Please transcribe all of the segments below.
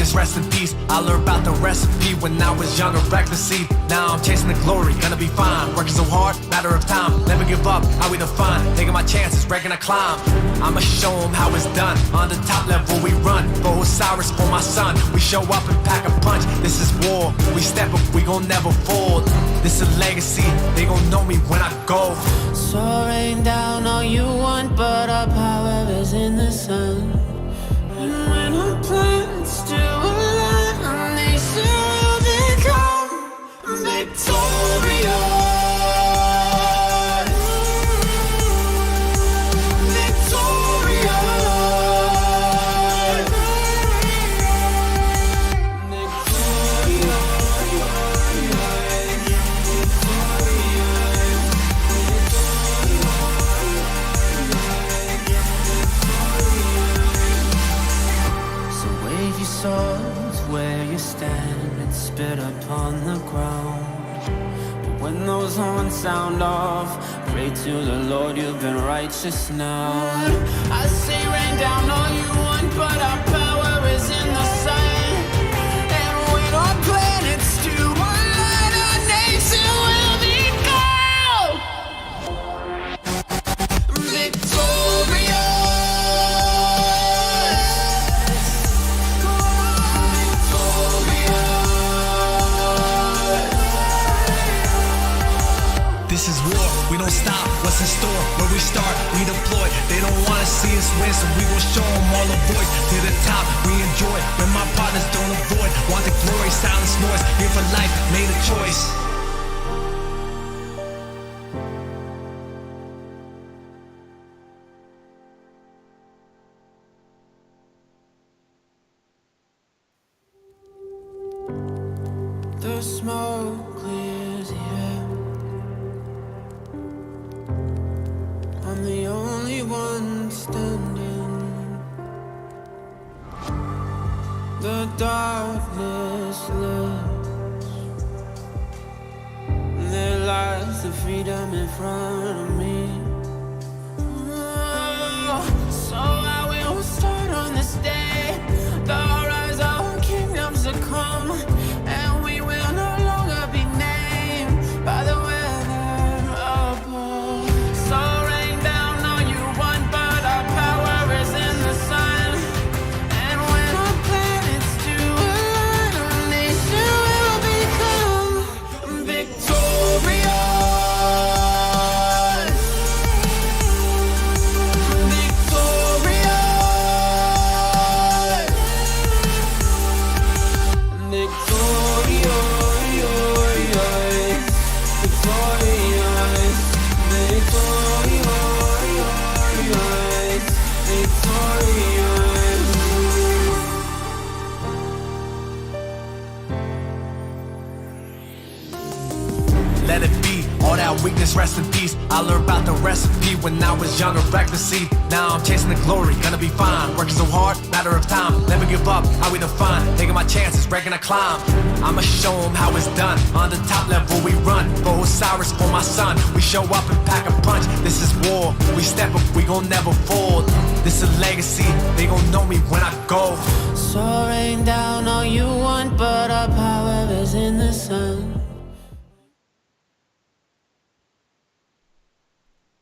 weakness, rest in peace. I learned about the recipe when I was younger, recklessly. Now I'm chasing the glory, gonna be fine. Working so hard, matter of time. Never give up, how we define. Taking my chances, breaking a climb. I'ma show them how it's done. On the top level we run. For Osiris, for my son. We show up and pack a punch. This is war. We step up, we gon' never fold. This is legacy, they gon' know me when I go. So rain down all you want, but our power is in the sun. And when our plans still align, our nation will become victorious. Where you stand and spit upon the ground. But when those horns sound off, pray to the Lord, you've been righteous now. I say rain down all you want, but our power is in the sun. And when our planets do align, our nation will become victorious. This is war, we don't stop, what's in store, where we start, we deploy. They don't wanna see us win, so we gon' show them all the voice. To the top, we enjoy, when my partners don't avoid. Want the glory, silence noise, here for life, made a choice. The smoke clears the air. I'm the only one standing. The darkness lifts. There lies the freedom in front of me. So I will start on this day. The rise of kingdoms to come. And we will no longer be named by the weather above. So rain down all you want, but our power is in the sun. And when our planets do align, our nation will become victorious. Let it be, all that weakness, rest in peace. I learned about the recipe when I was younger, recklessly. Now I'm chasing the glory, gonna be fine. Working so hard, matter of time. Never give up, how we define. Taking my chances, breaking a climb. I'ma show them how it's done. On the top level we run. For Osiris, for my son. We show up and pack a punch. This is war, we step up, we gon' never fold. This is legacy, they gon' know me when I go. So rain down all you want, but our power is in the sun.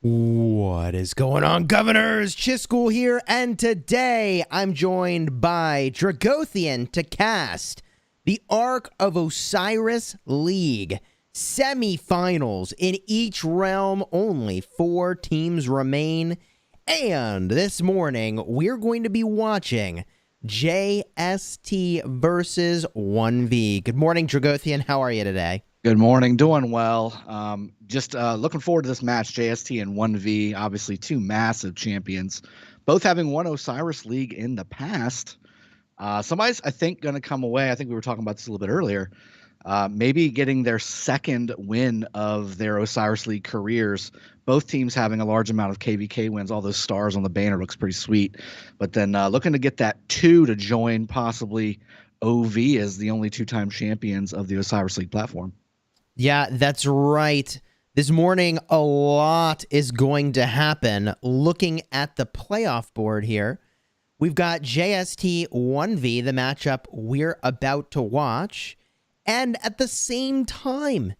What is going on, governors? Chiscool here, and today I'm joined by Dragothian to cast the Ark of Osiris League semifinals. In each realm, only 4 teams remain. And this morning, we're going to be watching JST versus OneV. Good morning, Dragothian. How are you today? Good morning. Doing well. Just looking forward to this match, JST and OneV, obviously 2 massive champions, both having won Osiris League in the past. Somebody's, I think, going to come away. I think we were talking about this a little bit earlier. Maybe getting their second win of their Osiris League careers. Both teams having a large amount of KVK wins. All those stars on the banner looks pretty sweet. But then looking to get that 2 to join possibly OV as the only 2-time champions of the Osiris League platform. Yeah, that's right. This morning, a lot is going to happen. Looking at the playoff board here, We've got JST 1V, the matchup we're about to watch. And at the same time,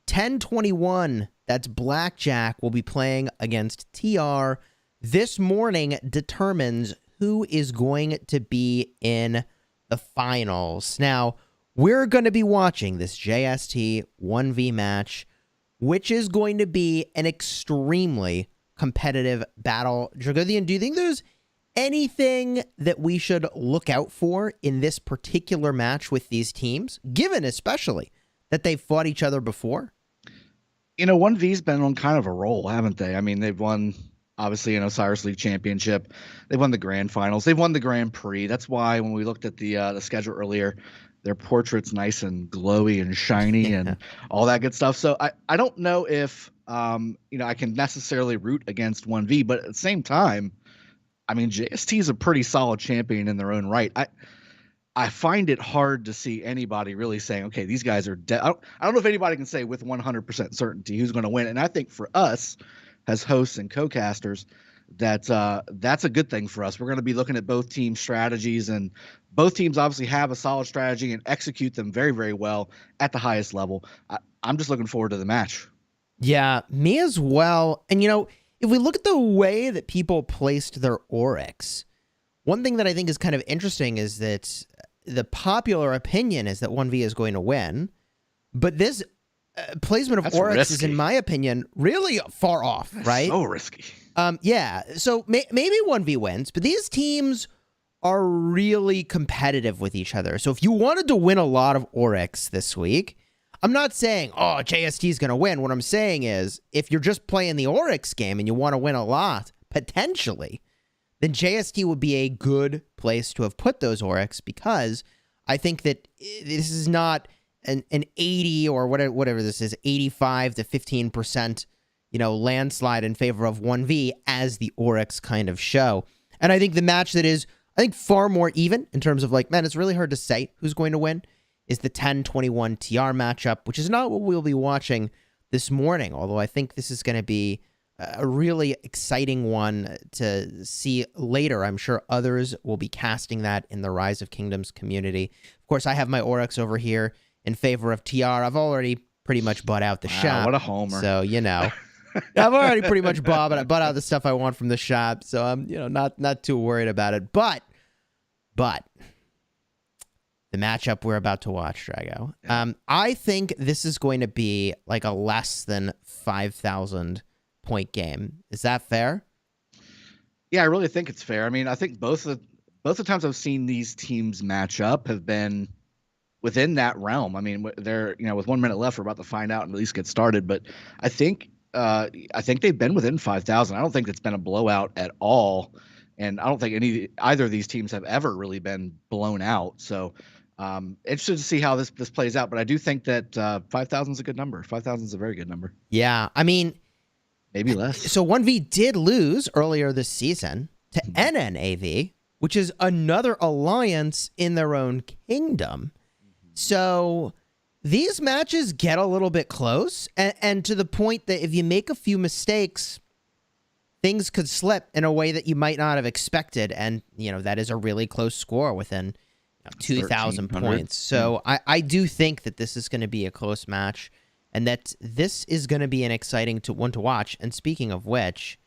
1021, that's Blackjack, will be playing against TR. This morning determines who is going to be in the finals. Now, we're going to be watching this JST 1V match, which is going to be an extremely competitive battle. Dragothian, do you think there's anything that we should look out for in this particular match with these teams, given especially that they've fought each other before? You know, 1V's been on kind of a roll, haven't they? I mean, they've won, obviously, an Osiris League championship. They've won the grand finals. They've won the Grand Prix. That's why when we looked at the schedule earlier, their portrait's nice and glowy and shiny and all that good stuff. So I don't know if, I can necessarily root against 1V, but at the same time, I mean, JST is a pretty solid champion in their own right. I find it hard to see anybody really saying, okay, these guys are dead. I don't know if anybody can say with 100% certainty who's going to win. And I think for us as hosts and co-casters, that's a good thing for us. We're going to be looking at both team strategies, and both teams obviously have a solid strategy and execute them very, very well at the highest level. I'm just looking forward to the match. Yeah, me as well. And, if we look at the way that people placed their Oryx, one thing that I think is kind of interesting is that the popular opinion is that 1V is going to win, but this placement of Oryx risky. is, in my opinion, really far off, right? So risky. Yeah, so maybe 1V wins, but these teams are really competitive with each other. So if you wanted to win a lot of Oryx this week, I'm not saying, JST is going to win. What I'm saying is, if you're just playing the Oryx game and you want to win a lot, potentially, then JST would be a good place to have put those Oryx, because I think that this is not an 80 or whatever this is, 85 to 15%, landslide in favor of 1V as the Oryx kind of show. And I think the match that is, far more even in terms of it's really hard to say who's going to win, is the 1021 TR matchup, which is not what we'll be watching this morning, although I think this is going to be a really exciting one to see later. I'm sure others will be casting that in the Rise of Kingdoms community. Of course, I have my Oryx over here in favor of TR. I've already pretty much bought out the shop. What a homer. So, I've already pretty much bought out the stuff I want from the shop, so I'm, not too worried about it. But the matchup we're about to watch, Drago. I think this is going to be like a less than 5,000 point game. Is that fair? Yeah, I really think it's fair. I mean, I think both the times I've seen these teams match up have been within that realm. I mean, they're, with 1 minute left, we're about to find out and at least get started. But I think they've been within 5,000. I don't think it's been a blowout at all. And I don't think either of these teams have ever really been blown out. So interested to see how this plays out. But I do think that 5,000 is a good number. 5,000 is a very good number. Yeah, I mean, maybe less. So 1V did lose earlier this season to NNAV, which is another alliance in their own kingdom. So these matches get a little bit close, and to the point that if you make a few mistakes, things could slip in a way that you might not have expected. And, that is a really close score within 2,000 points. So I do think that this is going to be a close match, and that this is going to be an exciting one to watch. And speaking of which,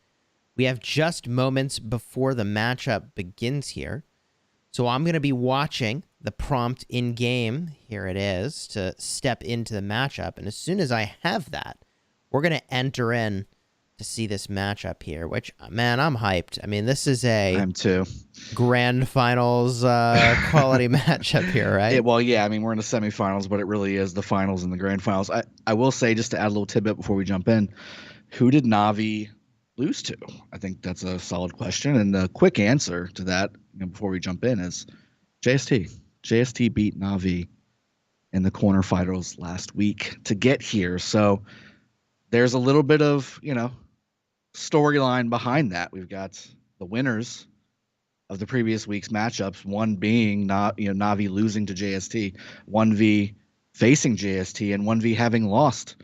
we have just moments before the matchup begins here. So I'm going to be watching the prompt in-game, here it is, to step into the matchup. And as soon as I have that, we're going to enter in to see this matchup here, which, man, I'm hyped. I mean, this is I'm too. Grand finals quality matchup here, right? Well, yeah, I mean, we're in the semifinals, but it really is the finals and the grand finals. I will say, just to add a little tidbit before we jump in, who did Navi lose to? I think that's a solid question. And the quick answer to that, before we jump in, is JST. JST beat Navi in the quarterfinals last week to get here. So there's a little bit of, storyline behind that. We've got the winners of the previous week's matchups, one being Navi losing to JST, 1V facing JST, and 1V having lost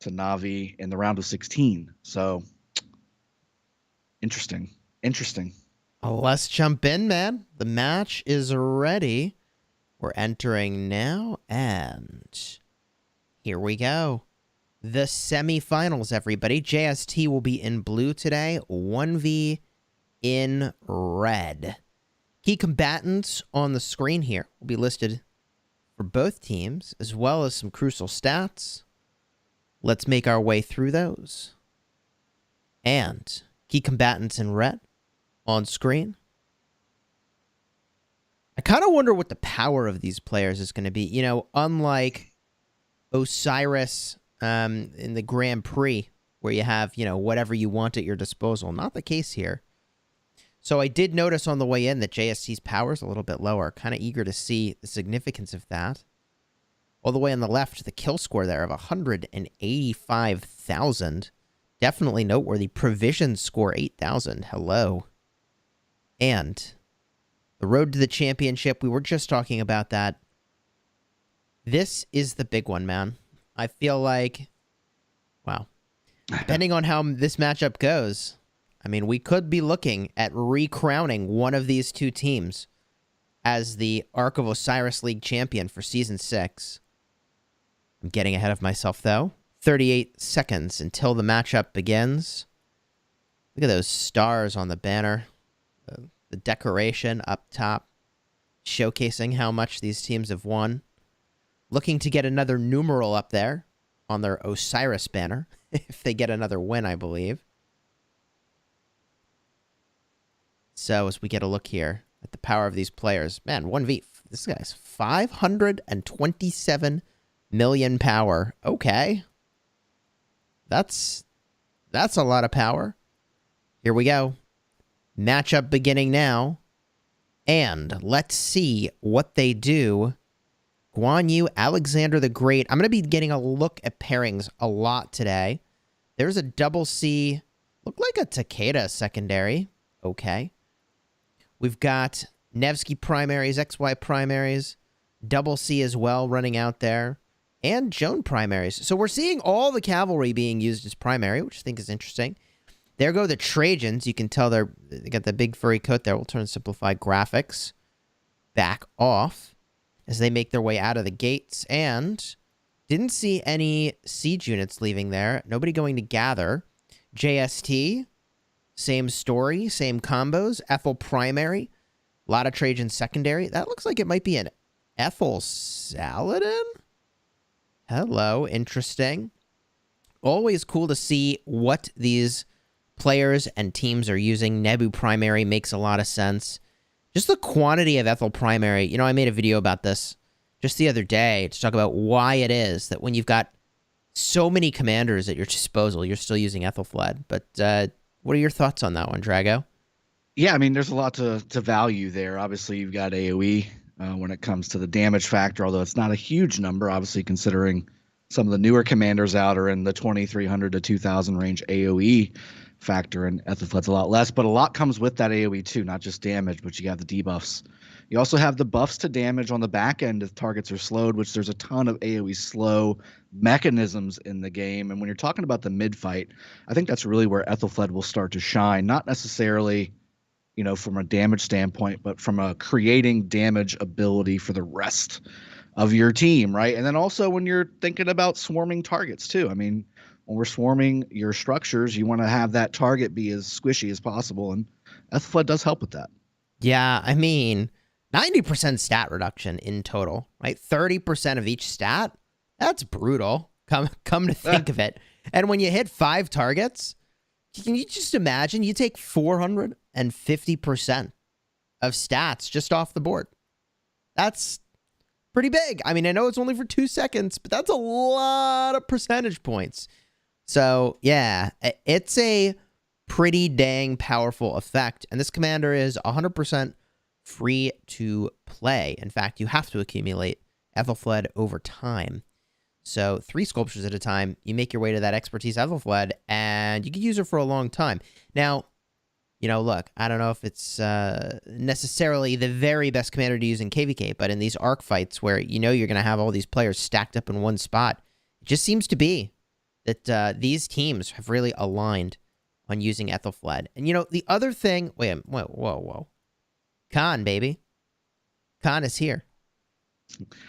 to Navi in the round of 16. So interesting. Let's jump in, man. The match is ready. We're entering now, and here we go. The semifinals, everybody. JST will be in blue today. 1V in red. Key combatants on the screen here will be listed for both teams, as well as some crucial stats. Let's make our way through those. And key combatants in red on screen. I kind of wonder what the power of these players is going to be. You know, unlike Osiris in the Grand Prix, where you have, you know, whatever you want at your disposal. Not the case here. So I did notice on the way in that JST's power is a little bit lower. Kind of eager to see the significance of that. All the way on the left, the kill score there of 185,000. Definitely noteworthy. Provision score 8,000. Hello. And the road to the championship, we were just talking about that. This is the big one, man. I feel like, wow, depending on how this matchup goes, I mean, we could be looking at recrowning one of these two teams as the Ark of Osiris League champion for Season 6. I'm getting ahead of myself, though. 38 seconds until the matchup begins. Look at those stars on the banner. The decoration up top, showcasing how much these teams have won. Looking to get another numeral up there on their Osiris banner, if they get another win, I believe. So as we get a look here at the power of these players, man, 1V, this guy's 527 million power. Okay. That's a lot of power. Here we go. Matchup beginning now. And let's see what they do. Guan Yu, Alexander the Great. I'm going to be getting a look at pairings a lot today. There's a double C. Look like a Takeda secondary. Okay. We've got Nevsky primaries, XY primaries. Double C as well running out there. And Joan primaries. So we're seeing all the cavalry being used as primary, which I think is interesting. There go the Trajans. You can tell they got the big furry coat there. We'll turn simplified graphics back off as they make their way out of the gates. And didn't see any siege units leaving there. Nobody going to gather. JST, same story, same combos. Ethel primary. A lot of Trajan secondary. That looks like it might be an Ethel Saladin. Hello, interesting. Always cool to see what these players and teams are using. Nebu primary makes a lot of sense. Just the quantity of Ethel primary. You know, I made a video about this just the other day to talk about why it is that when you've got so many commanders at your disposal, you're still using Ethelfled. But what are your thoughts on that one, Drago? Yeah, I mean, there's a lot to value there. Obviously, you've got AoE when it comes to the damage factor, although it's not a huge number, obviously, considering some of the newer commanders out are in the 2,300 to 2,000 range AoE factor, and Ethelfled's a lot less. But a lot comes with that AoE too, not just damage, but you got the debuffs. You also have the buffs to damage on the back end if targets are slowed, which there's a ton of AoE slow mechanisms in the game. And when you're talking about the mid fight, I think that's really where Ethelfled will start to shine, not necessarily, you know, from a damage standpoint, but from a creating damage ability for the rest of your team, right? And then also when you're thinking about swarming targets too. I mean, when we're swarming your structures, you want to have that target be as squishy as possible, and Ethelfled does help with that. Yeah, I mean, 90% stat reduction in total, right? 30% of each stat. That's brutal. Come to think of it. And when you hit 5 targets, can you just imagine you take 450% of stats just off the board? That's pretty big. I mean, I know it's only for 2 seconds, but that's a lot of percentage points. So, yeah, it's a pretty dang powerful effect. And this commander is 100% free to play. In fact, you have to accumulate Ethelfled over time. So 3 sculptures at a time, you make your way to that expertise Ethelfled, and you can use her for a long time. Now, you know, look, I don't know if it's necessarily the very best commander to use in KVK, but in these arc fights where you know you're going to have all these players stacked up in one spot, it just seems to be that these teams have really aligned on using Ethelfled. And, you know, the other thing... Wait, whoa. Khan, baby. Khan is here.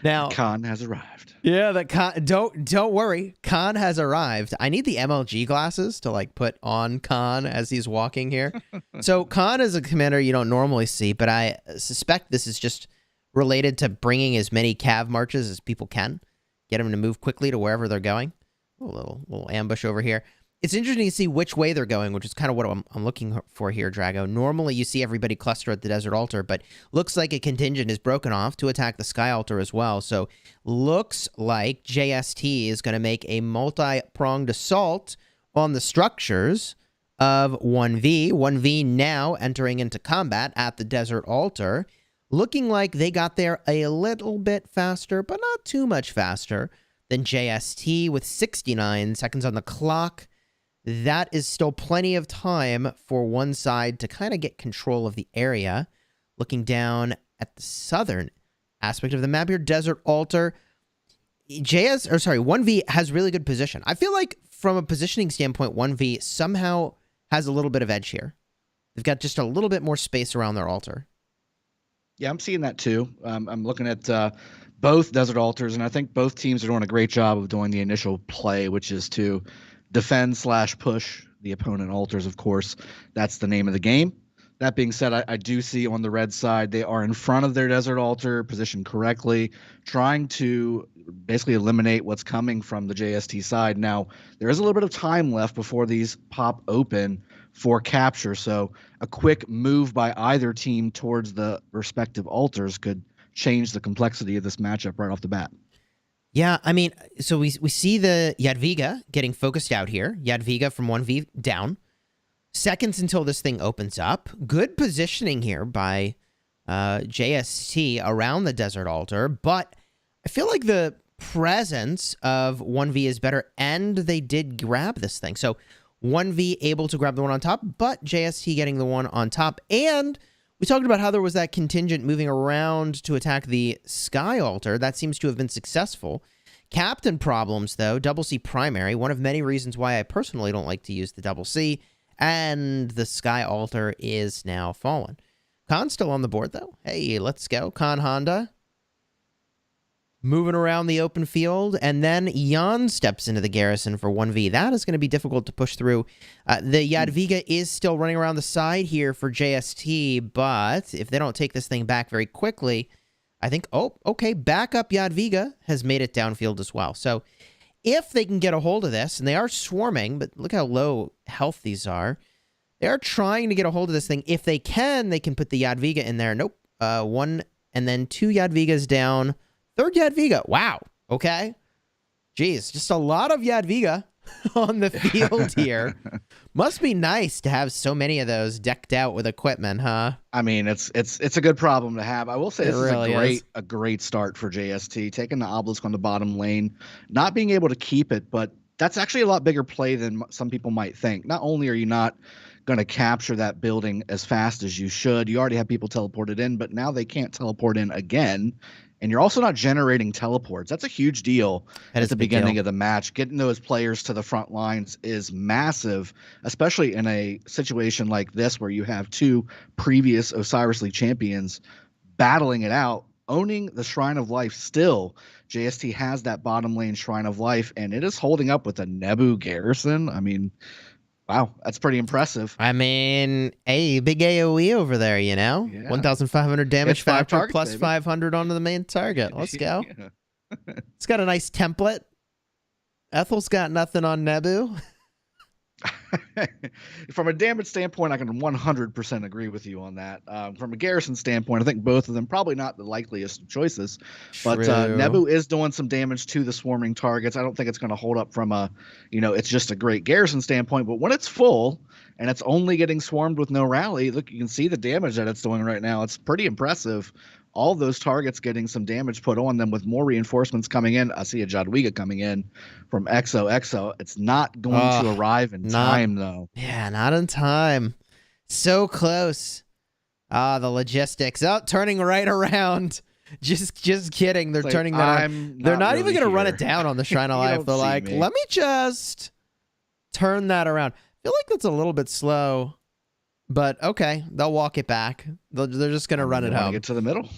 Now, Khan has arrived. yeah, the Khan... Don't worry. Khan has arrived. I need the MLG glasses to, like, put on Khan as he's walking here. So, Khan is a commander you don't normally see, but I suspect this is just related to bringing as many cav marches as people can. Get them to move quickly to wherever they're going. A little ambush over here. It's interesting to see which way they're going, which is kind of what I'm looking for here, Drago. Normally, you see everybody cluster at the Desert Altar, but looks like a contingent is broken off to attack the Sky Altar as well. So, looks like JST is going to make a multi-pronged assault on the structures of 1V. 1V now entering into combat at the Desert Altar. Looking like they got there a little bit faster, but not too much faster than JST with 69 seconds on the clock. That is still plenty of time for one side to kind of get control of the area. Looking down at the southern aspect of the map here, Desert Altar. 1V has really good position. I feel like from a positioning standpoint, 1V somehow has a little bit of edge here. They've got just a little bit more space around their altar. Yeah, I'm seeing that too. I'm looking at both Desert Altars, and I think both teams are doing a great job of doing the initial play, which is to defend/push the opponent altars, of course. That's the name of the game. That being said, I do see on the red side, they are in front of their Desert Altar, positioned correctly, trying to basically eliminate what's coming from the JST side. Now, there is a little bit of time left before these pop open for capture, so a quick move by either team towards the respective altars could change the complexity of this matchup right off the bat. Yeah, I mean, so we see the Jadwiga getting focused out here. Jadwiga from 1V down. Seconds until this thing opens up. Good positioning here by JST around the Desert Altar, but I feel like the presence of 1V is better, and they did grab this thing. So 1V able to grab the one on top, but JST getting the one on top. And we talked about how there was that contingent moving around to attack the Sky Altar. That seems to have been successful. Captain problems, though. Double C primary. One of many reasons why I personally don't like to use the Double C. And the Sky Altar is now fallen. Khan's still on the board, though. Hey, let's go. Khan Honda. Moving around the open field. And then Jan steps into the garrison for 1V. That is going to be difficult to push through. The Jadwiga is still running around the side here for JST. But if they don't take this thing back very quickly, I think, oh, okay, backup Jadwiga has made it downfield as well. So if they can get a hold of this, and they are swarming, but look how low health these are. They are trying to get a hold of this thing. If they can put the Jadwiga in there. Nope. One, and then two Jadwigas down. Third Jadwiga. Wow. Okay. Jeez, just a lot of Jadwiga on the field here. Must be nice to have so many of those decked out with equipment, huh? I mean, it's a good problem to have. I will say this really is a great start for JST, taking the obelisk on the bottom lane, not being able to keep it, but that's actually a lot bigger play than some people might think. Not only are you not going to capture that building as fast as you should, you already have people teleported in, but now they can't teleport in again. And you're also not generating teleports. That's a huge deal at the beginning of the match. Getting those players to the front lines is massive, especially in a situation like this where you have two previous Osiris League champions battling it out, owning the Shrine of Life still. JST has that bottom lane Shrine of Life, and it is holding up with a Nebu garrison. I mean, wow, that's pretty impressive. I mean, hey, big AoE over there, you know? Yeah. 1,500 damage factor targets, plus baby. 500 onto the main target. Let's go. Yeah. It's got a nice template. Ethel's got nothing on Nebu. From a damage standpoint, I can 100% agree with you on that. From a garrison standpoint, I think both of them probably not the likeliest of choices. But Nebu is doing some damage to the swarming targets. I don't think it's going to hold up from a, it's just a great garrison standpoint. But when it's full and it's only getting swarmed with no rally, look, you can see the damage that it's doing right now. It's pretty impressive. All those targets getting some damage put on them with more reinforcements coming in. I see a Jadwiga coming in from XOXO. It's not going to arrive in time, though. Yeah, not in time. So close. The logistics. Oh, turning right around. Just kidding. They're turning that on. They're not even going to run it down on the Shrine of Life. They're like, let me just turn that around. feel like that's a little bit slow, but okay, they'll walk it back. They're just going to run it home. Get to the middle.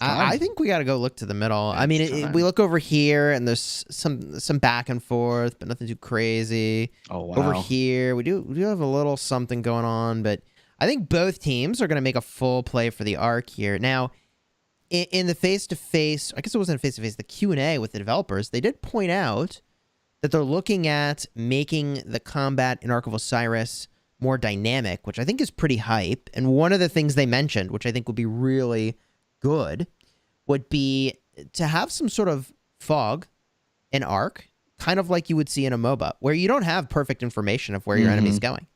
I think we got to go look to the middle. I mean, we look over here, and there's some back and forth, but nothing too crazy. Oh, wow. Over here, we do have a little something going on, but I think both teams are going to make a full play for the arc here. Now, in the face-to-face, I guess it wasn't a face-to-face, the Q&A with the developers, they did point out that they're looking at making the combat in Ark of Osiris more dynamic, which I think is pretty hype. And one of the things they mentioned, which I think would be really good, would be to have some sort of fog in Ark, kind of like you would see in a MOBA, where you don't have perfect information of where your enemy's going.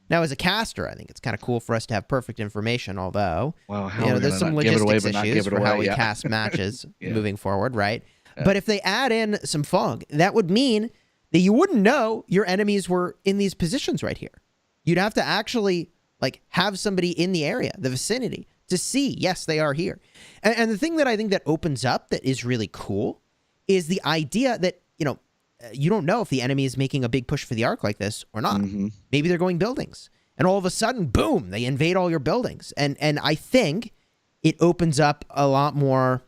Now, as a caster, I think it's kind of cool for us to have perfect information, although there's some logistics issues for how we cast matches moving forward, right? Yeah. But if they add in some fog, that would mean that you wouldn't know your enemies were in these positions right here. You'd have to actually have somebody in the area, the vicinity, to see, yes, they are here. And the thing that I think that opens up that is really cool is the idea that, you don't know if the enemy is making a big push for the arc like this or not. Maybe they're going buildings. And all of a sudden, boom, they invade all your buildings. And I think it opens up a lot more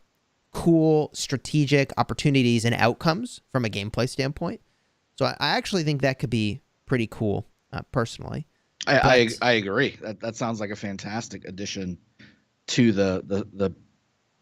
cool strategic opportunities and outcomes from a gameplay standpoint. So I actually think that could be pretty cool, personally. I agree. That sounds like a fantastic addition to the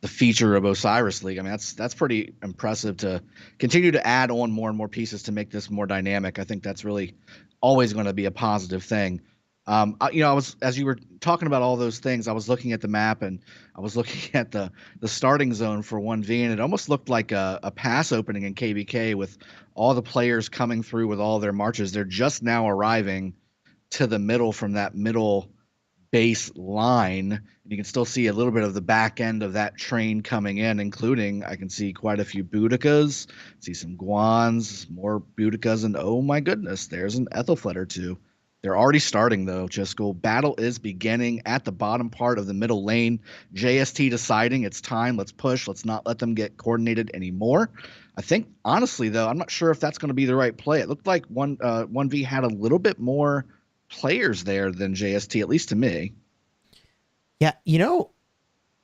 feature of Osiris League. I mean, that's pretty impressive to continue to add on more and more pieces to make this more dynamic. I think that's really always going to be a positive thing. I was, as you were talking about all those things, I was looking at the map and I was looking at the starting zone for 1V, and it almost looked like a pass opening in KBK with all the players coming through with all their marches. They're just now arriving to the middle from that middle base line, and you can still see a little bit of the back end of that train coming in, including I can see quite a few Boudikas, see some Guans, more Boudikas, and oh my goodness, there's an Ethelfled or two. They're already starting though, Chisco. Battle is beginning at the bottom part of the middle lane. JST deciding it's time, let's push, let's not let them get coordinated anymore. I think honestly though, I'm not sure if that's going to be the right play. It looked like 1V had a little bit more players there than JST, at least to me. Yeah,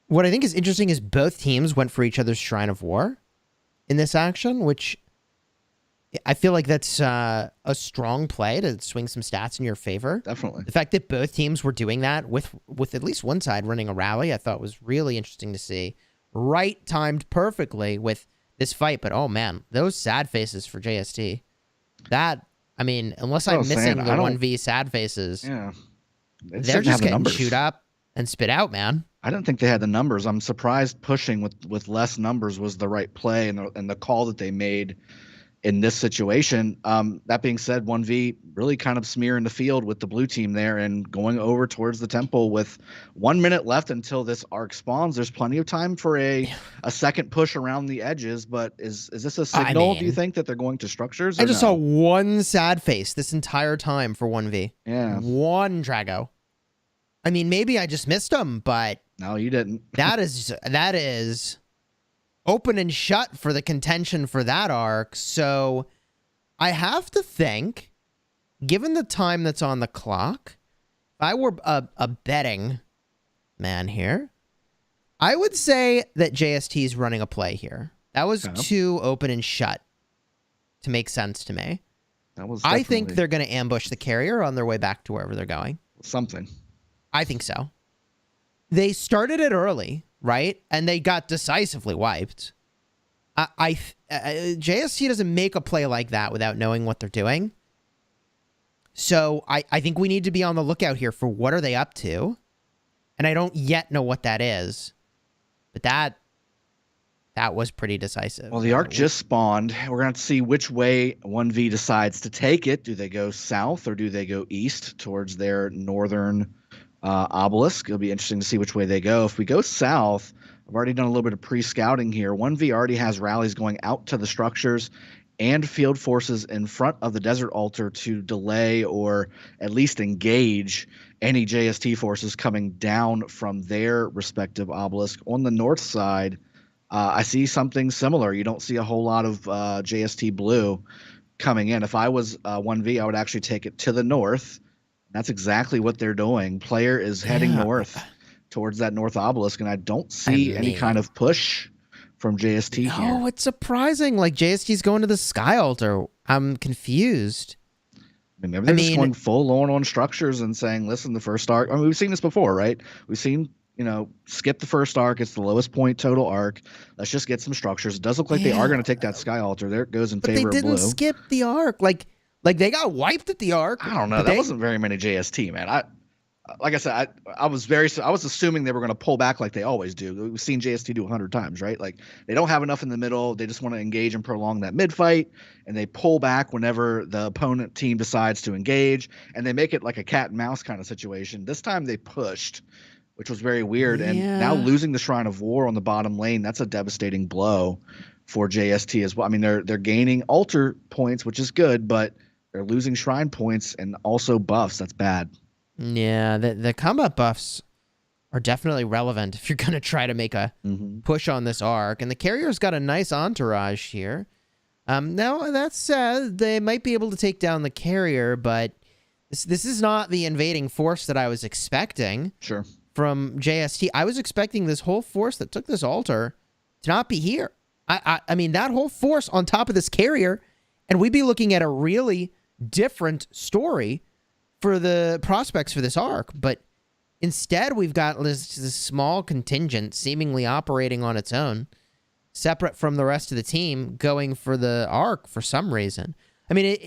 what I think is interesting is both teams went for each other's Shrine of War in this action, which I feel like that's a strong play to swing some stats in your favor. Definitely. The fact that both teams were doing that with at least one side running a rally, I thought was really interesting to see. Right timed perfectly with this fight, but oh man, those sad faces for JST. That, I mean, unless I'm missing the 1V sad faces, they're just getting chewed up and spit out, man. I didn't think they had the numbers. I'm surprised pushing with less numbers was the right play and the call that they made in this situation. That being said, 1V really kind of smearing the field with the blue team there and going over towards the temple with 1 minute left until this arc spawns. There's plenty of time for a second push around the edges, but is this a signal, do you think, that they're going to structures? I just saw one sad face this entire time for 1V. Yeah. One Drago. I mean, maybe I just missed him, but... No, you didn't. that is open and shut for the contention for that arc. So I have to think, given the time that's on the clock, if I were a betting man here, I would say that JST is running a play here. That was too open and shut to make sense to me. I think they're going to ambush the carrier on their way back to wherever they're going. Something. I think so. They started it early, right? And they got decisively wiped. JST doesn't make a play like that without knowing what they're doing. So I think we need to be on the lookout here for what are they up to. And I don't yet know what that is. But that was pretty decisive. Well, the arc just spawned. We're going to see which way 1V decides to take it. Do they go south or do they go east towards their northern obelisk? It'll be interesting to see which way they go. If we go south, I've already done a little bit of pre-scouting here. 1V already has rallies going out to the structures and field forces in front of the desert altar to delay or at least engage any JST forces coming down from their respective obelisk. On the north side, I see something similar. You don't see a whole lot of JST blue coming in. If I was 1V, I would actually take it to the north. That's exactly what they're doing. Player is heading north towards that north obelisk, and I don't see any kind of push from JST here. Oh, it's surprising. Like, JST's going to the Sky Altar. I'm confused. Maybe they're just going full on structures and saying, listen, the first arc. I mean, we've seen this before, right? We've seen, skip the first arc. It's the lowest point total arc. Let's just get some structures. It does look like they are going to take that Sky Altar. There it goes in favor of blue. But they didn't skip the arc. Like they got wiped at the arc. I don't know. That wasn't very many JST, man. Like I said, I was assuming they were going to pull back like they always do. We've seen JST do 100 times, right? Like, they don't have enough in the middle. They just want to engage and prolong that mid fight, and they pull back whenever the opponent team decides to engage, and they make it like a cat and mouse kind of situation. This time they pushed, which was very weird. And now losing the Shrine of War on the bottom lane, that's a devastating blow for JST as well. I mean, they're gaining altar points, which is good, but they're losing shrine points and also buffs. That's bad. Yeah, the combat buffs are definitely relevant if you're going to try to make a push on this arc. And the carrier's got a nice entourage here. Now, that said, they might be able to take down the carrier, but this is not the invading force that I was expecting from JST. I was expecting this whole force that took this altar to not be here. I mean, that whole force on top of this carrier, and we'd be looking at a really different story for the prospects for this arc. But instead, we've got this small contingent seemingly operating on its own, separate from the rest of the team, going for the arc for some reason. I mean,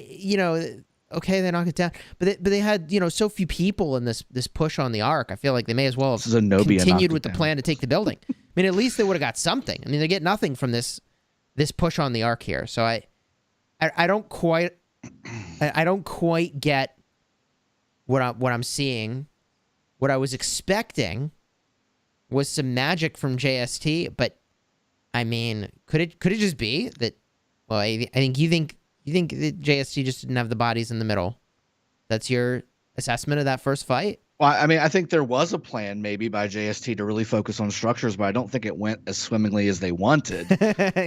okay, they knock it down, but they had so few people in this push on the arc. I feel like they may as well have continued with the plan to take the building. I mean, at least they would have got something. I mean, they get nothing from this push on the arc here. So I don't quite get what I'm seeing. What I was expecting was some magic from JST, but I mean, could it just be that? Well, I think you think that JST just didn't have the bodies in the middle. That's your assessment of that first fight? Well, I mean, I think there was a plan maybe by JST to really focus on structures, but I don't think it went as swimmingly as they wanted.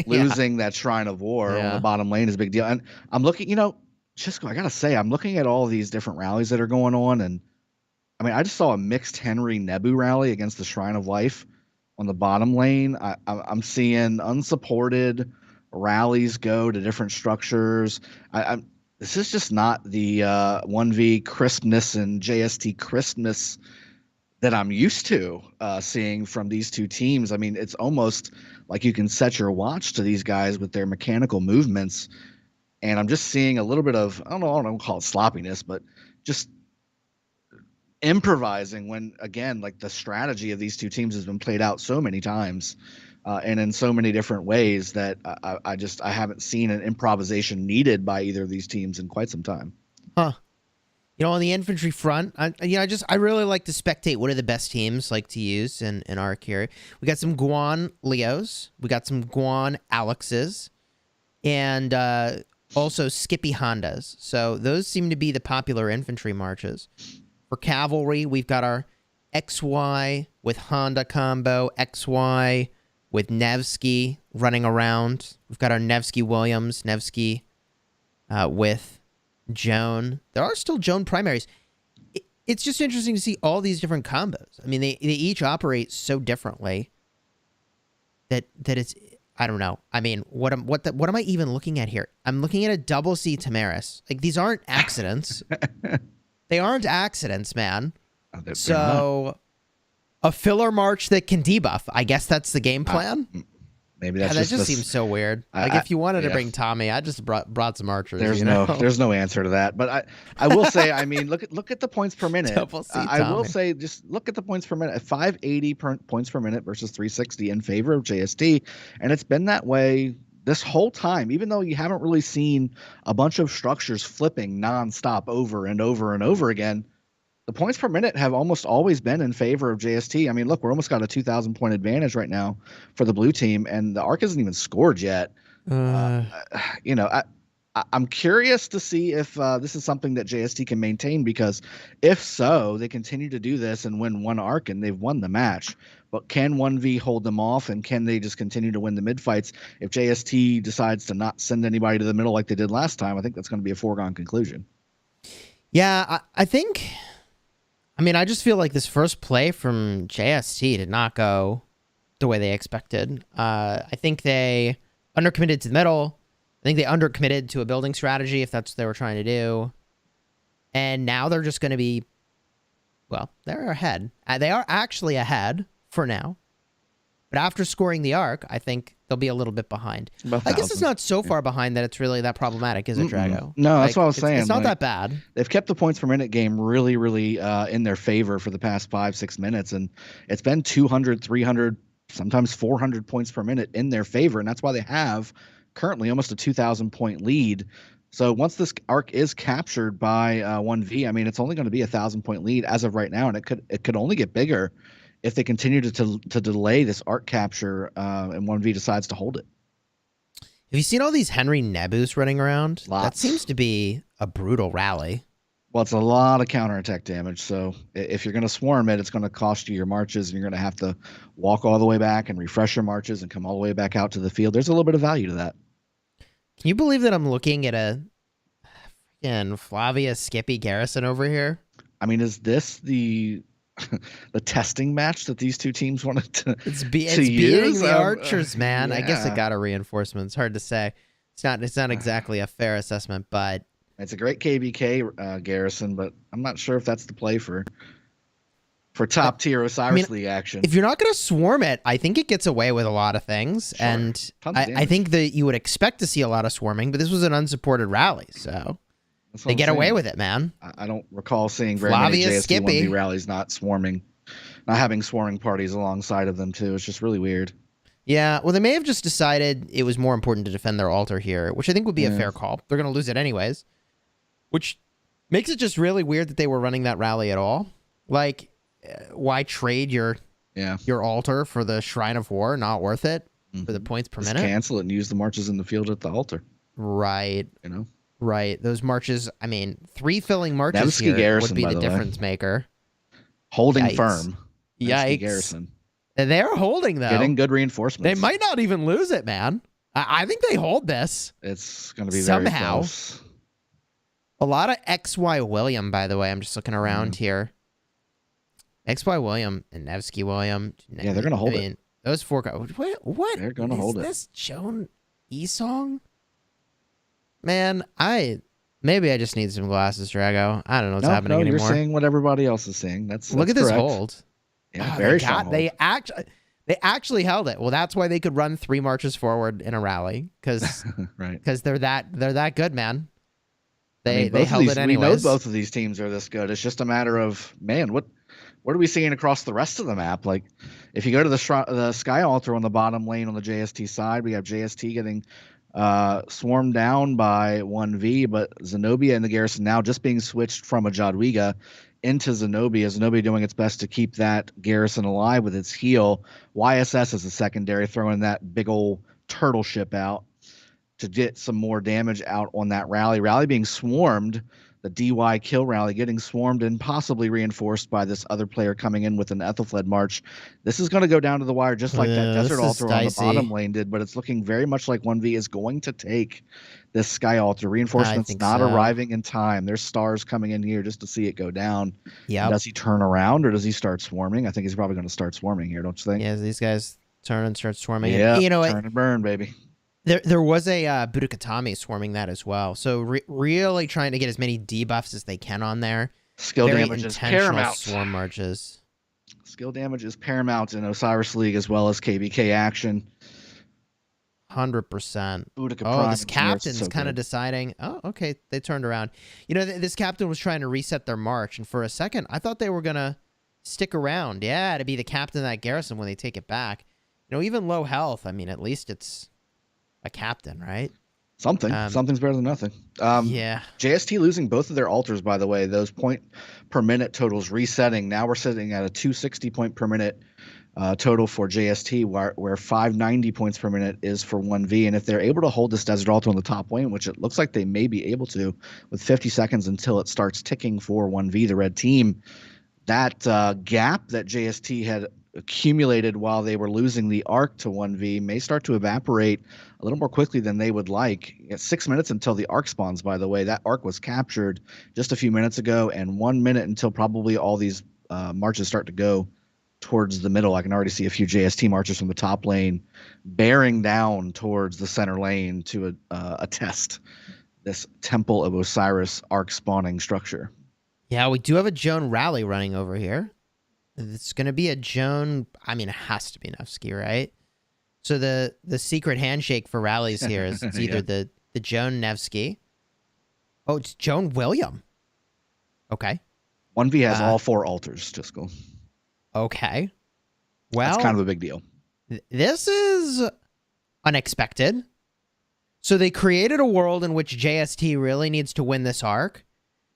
Losing that Shrine of War on the bottom lane is a big deal. And I'm looking, Chisco, I got to say, I'm looking at all these different rallies that are going on. And I mean, I just saw a mixed Henry Nebu rally against the Shrine of Life on the bottom lane. I'm seeing unsupported rallies go to different structures. This is just not the 1v crispness and JST crispness that I'm used to seeing from these two teams. I mean, it's almost like you can set your watch to these guys with their mechanical movements. And I'm just seeing a little bit of, I don't call it sloppiness, but just improvising when, again, like the strategy of these two teams has been played out so many times and in so many different ways that I haven't seen an improvisation needed by either of these teams in quite some time. Huh. On the infantry front, I really like to spectate what are the best teams like to use in arc here. We got some Guan Leos, we got some Guan Alexes, and also Skippy Hondas. So those seem to be the popular infantry marches. For cavalry, we've got our XY with Honda combo, XY with Nevsky running around. We've got our Nevsky Williams, Nevsky with Joan. There are still Joan primaries. It's just interesting to see all these different combos. I mean, they each operate so differently that it's, I don't know. I mean, what am I even looking at here? I'm looking at a double C Tamaris. Like, these aren't accidents. They aren't accidents, man. So a filler march that can debuff. I guess that's the game plan. Maybe that's that just seems so weird. Like, if you wanted to bring Tommy, I just brought some archers. There's no answer to that. But I will say, I mean, look at the points per minute. I will say, just look at the points per minute. 580 points per minute versus 360 in favor of JST, and it's been that way this whole time. Even though you haven't really seen a bunch of structures flipping nonstop over and over and over again, the points per minute have almost always been in favor of JST. I mean, look, we're almost got a 2,000 point advantage right now for the blue team, and the arc isn't even scored yet. I'm curious to see if this is something that JST can maintain, because if so, they continue to do this and win one arc and they've won the match. But can 1V hold them off, and can they just continue to win the mid fights? If JST decides to not send anybody to the middle like they did last time, I think that's going to be a foregone conclusion. Yeah, I think. I mean, I just feel like this first play from JST did not go the way they expected. I think they undercommitted to the middle. I think they undercommitted to a building strategy, if that's what they were trying to do. And now they're just going to be, well, they're ahead. They are actually ahead for now. But after scoring the arc, I think they'll be a little bit behind. I guess it's not so far behind that it's really that problematic, is it, Drago? No, that's what I was saying. It's not that bad. They've kept the points per minute game really, really in their favor for the past 5-6 minutes. And it's been 200, 300, sometimes 400 points per minute in their favor. And that's why they have currently almost a 2,000 point lead. So once this arc is captured by 1V, I mean, it's only going to be 1,000 point lead as of right now. And it could only get bigger if they continue to delay this arc capture and 1V decides to hold it. Have you seen all these Henry Nebus running around? Lots. That seems to be a brutal rally. Well, it's a lot of counterattack damage. So if you're going to swarm it, it's going to cost you your marches, and you're going to have to walk all the way back and refresh your marches and come all the way back out to the field. There's a little bit of value to that. Can you believe that I'm looking at a freaking Flavia Skippy Garrison over here? I mean, is this the testing match that these two teams wanted to It's beating use? the Archers, man. Yeah. I guess it got a reinforcement. It's hard to say. It's not exactly a fair assessment, but it's a great KBK Garrison, but I'm not sure if that's the play for top tier Osiris League action. If you're not going to swarm it, I think it gets away with a lot of things. Sure. And I I think that you would expect to see a lot of swarming, but this was an unsupported rally, so they get away with it, man. I don't recall seeing very many JST 1V rallies not having swarming parties alongside of them too. It's just really weird. Yeah, well, they may have just decided it was more important to defend their altar here, which I think would be a fair call. They're going to lose it anyways, which makes it just really weird that they were running that rally at all. Like, why trade your altar for the Shrine of War? Not worth it for the points per minute. Cancel it and use the marches in the field at the altar. Right. You know? Right. Those marches, I mean, 3 filling marches Nevsky here Garrison, would be the way. difference maker. Holding Yikes. firm. Nevsky Yikes. Garrison. They're holding, though. Getting good reinforcements. They might not even lose it, man. I think they hold this. It's going to be somehow. very close. A lot of XY William, by the way. I'm just looking around here. XY William and Nevsky William. Yeah, they're going to hold it. Those 4 guys. What? They're going to hold it. Is this Joan E-Song? Man, maybe I just need some glasses, Drago. I don't know what's happening anymore. You're seeing what everybody else is seeing. Look at this correct. hold. Yeah, very strong hold. They actually held it. Well, that's why they could run 3 marches forward in a rally, because right. they're that good, man. They they held it anyways. We know both of these teams are this good. It's just a matter of, man, what are we seeing across the rest of the map? Like, if you go to the Sky Altar on the bottom lane on the JST side, we have JST getting swarmed down by 1V, but Zenobia and the Garrison now just being switched from a Jadwiga into Zenobia. Zenobia doing its best to keep that Garrison alive with its heal. YSS is a secondary, throwing that big old turtle ship out to get some more damage out on that rally. Rally being swarmed, the DY kill rally getting swarmed and possibly reinforced by this other player coming in with an Ethelfled march. This is going to go down to the wire just like that Desert Altar on the bottom lane did, but it's looking very much like 1V is going to take this Sky Altar. Reinforcements not arriving in time. There's stars coming in here just to see it go down. Yeah. Does he turn around or does he start swarming? I think he's probably going to start swarming here, don't you think? Yeah, these guys turn and start swarming. Yeah, you know, turn and burn, baby. There was a Budokatami swarming that as well. So really trying to get as many debuffs as they can on there. Skill damage is paramount. Swarm marches. Skill damage is paramount in Osiris League as well as KBK action. 100%. Oh, this captain's kind of deciding. Oh, okay, they turned around. You know, this captain was trying to reset their march, and for a second, I thought they were gonna stick around. Yeah, to be the captain of that garrison when they take it back. You know, even low health. I mean, at least it's a captain, right? Something's better than nothing. Yeah. JST losing both of their altars, by the way. Those point per minute totals resetting. Now we're sitting at a 260 point per minute total for JST, where 590 points per minute is for 1V. And if they're able to hold this Desert Altar on the top lane, which it looks like they may be able to, with 50 seconds until it starts ticking for 1V, the red team, that gap that JST had accumulated while they were losing the arc to 1V may start to evaporate a little more quickly than they would like. It's 6 minutes until the arc spawns, by the way. That arc was captured just a few minutes ago, and 1 minute until probably all these marches start to go towards the middle. I can already see a few JST marchers from the top lane bearing down towards the center lane to attest this Temple of Osiris arc spawning structure. Yeah, we do have a Joan rally running over here. It's going to be a Joan. I mean, it has to be Nevsky, right? So the secret handshake for rallies here is it's either the Joan Nevsky. Oh, it's Joan William. Okay. 1V has all 4 altars, Jiskel. Okay. Well, that's kind of a big deal. This is unexpected. So they created a world in which JST really needs to win this arc.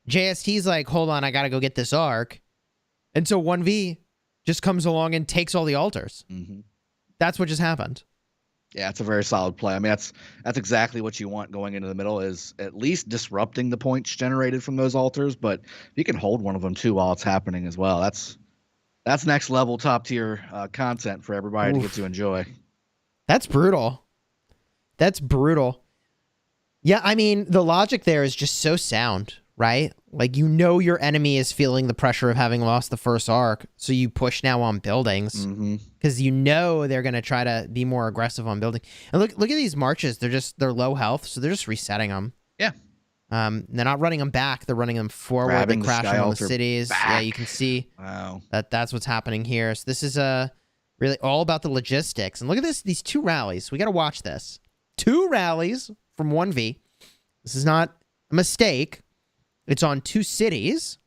JST's like, hold on, I got to go get this arc. And so 1V just comes along and takes all the altars. Mm-hmm. That's what just happened. Yeah, it's a very solid play. I mean, that's exactly what you want going into the middle, is at least disrupting the points generated from those altars. But if you can hold one of them too while it's happening as well, that's next level, top tier content for everybody to get to enjoy. That's brutal. That's brutal. Yeah, I mean, the logic there is just so sound, right? Like, you know your enemy is feeling the pressure of having lost the first arc, so you push now on buildings because you know they're going to try to be more aggressive on building. And look at these marches. They're low health, so they're just resetting them. Yeah. They're not running them back. They're running them forward. Grabbing They're crashing on the cities. Back. Yeah, you can see that's what's happening here. So this is really all about the logistics. And look at these 2 rallies. We got to watch this. 2 rallies from 1V. This is not a mistake. It's on 2 cities.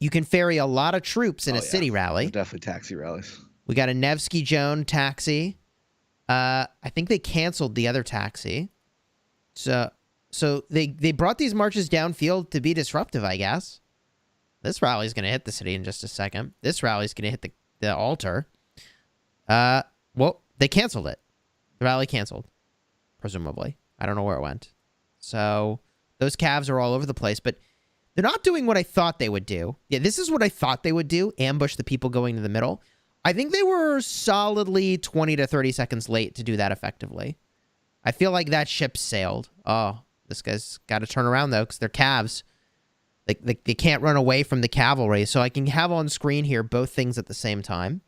You can ferry a lot of troops in a city rally. There's definitely taxi rallies. We got a Nevsky Joan taxi. I think they canceled the other taxi. So they brought these marches downfield to be disruptive, I guess. This rally's going to hit the city in just a second. This rally's going to hit the altar. Well, they canceled it. The rally canceled, presumably. I don't know where it went. So those calves are all over the place, but they're not doing what I thought they would do. Yeah, this is what I thought they would do, ambush the people going to the middle. I think they were solidly 20 to 30 seconds late to do that effectively. I feel like that ship sailed. Oh, this guy's got to turn around, though, because they're calves. They can't run away from the cavalry, so I can have on screen here both things at the same time.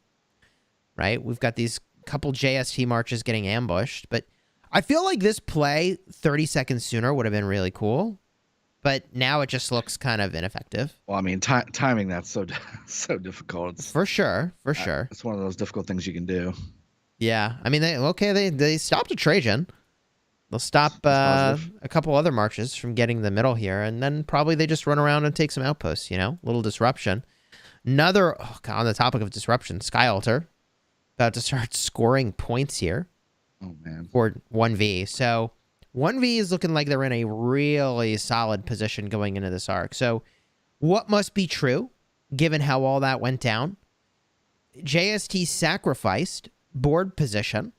Right? We've got these couple JST marches getting ambushed, but I feel like this play 30 seconds sooner would have been really cool, but now it just looks kind of ineffective. Well, I mean, timing that's so difficult. For sure. It's one of those difficult things you can do. Yeah, I mean, they stopped a Trajan. They'll stop a couple other marches from getting the middle here, and then probably they just run around and take some outposts, little disruption. Another, on the topic of disruption, Sky Altar, about to start scoring points here. Oh, man. For 1V. So 1V is looking like they're in a really solid position going into this arc. So what must be true, given how all that went down? JST sacrificed board position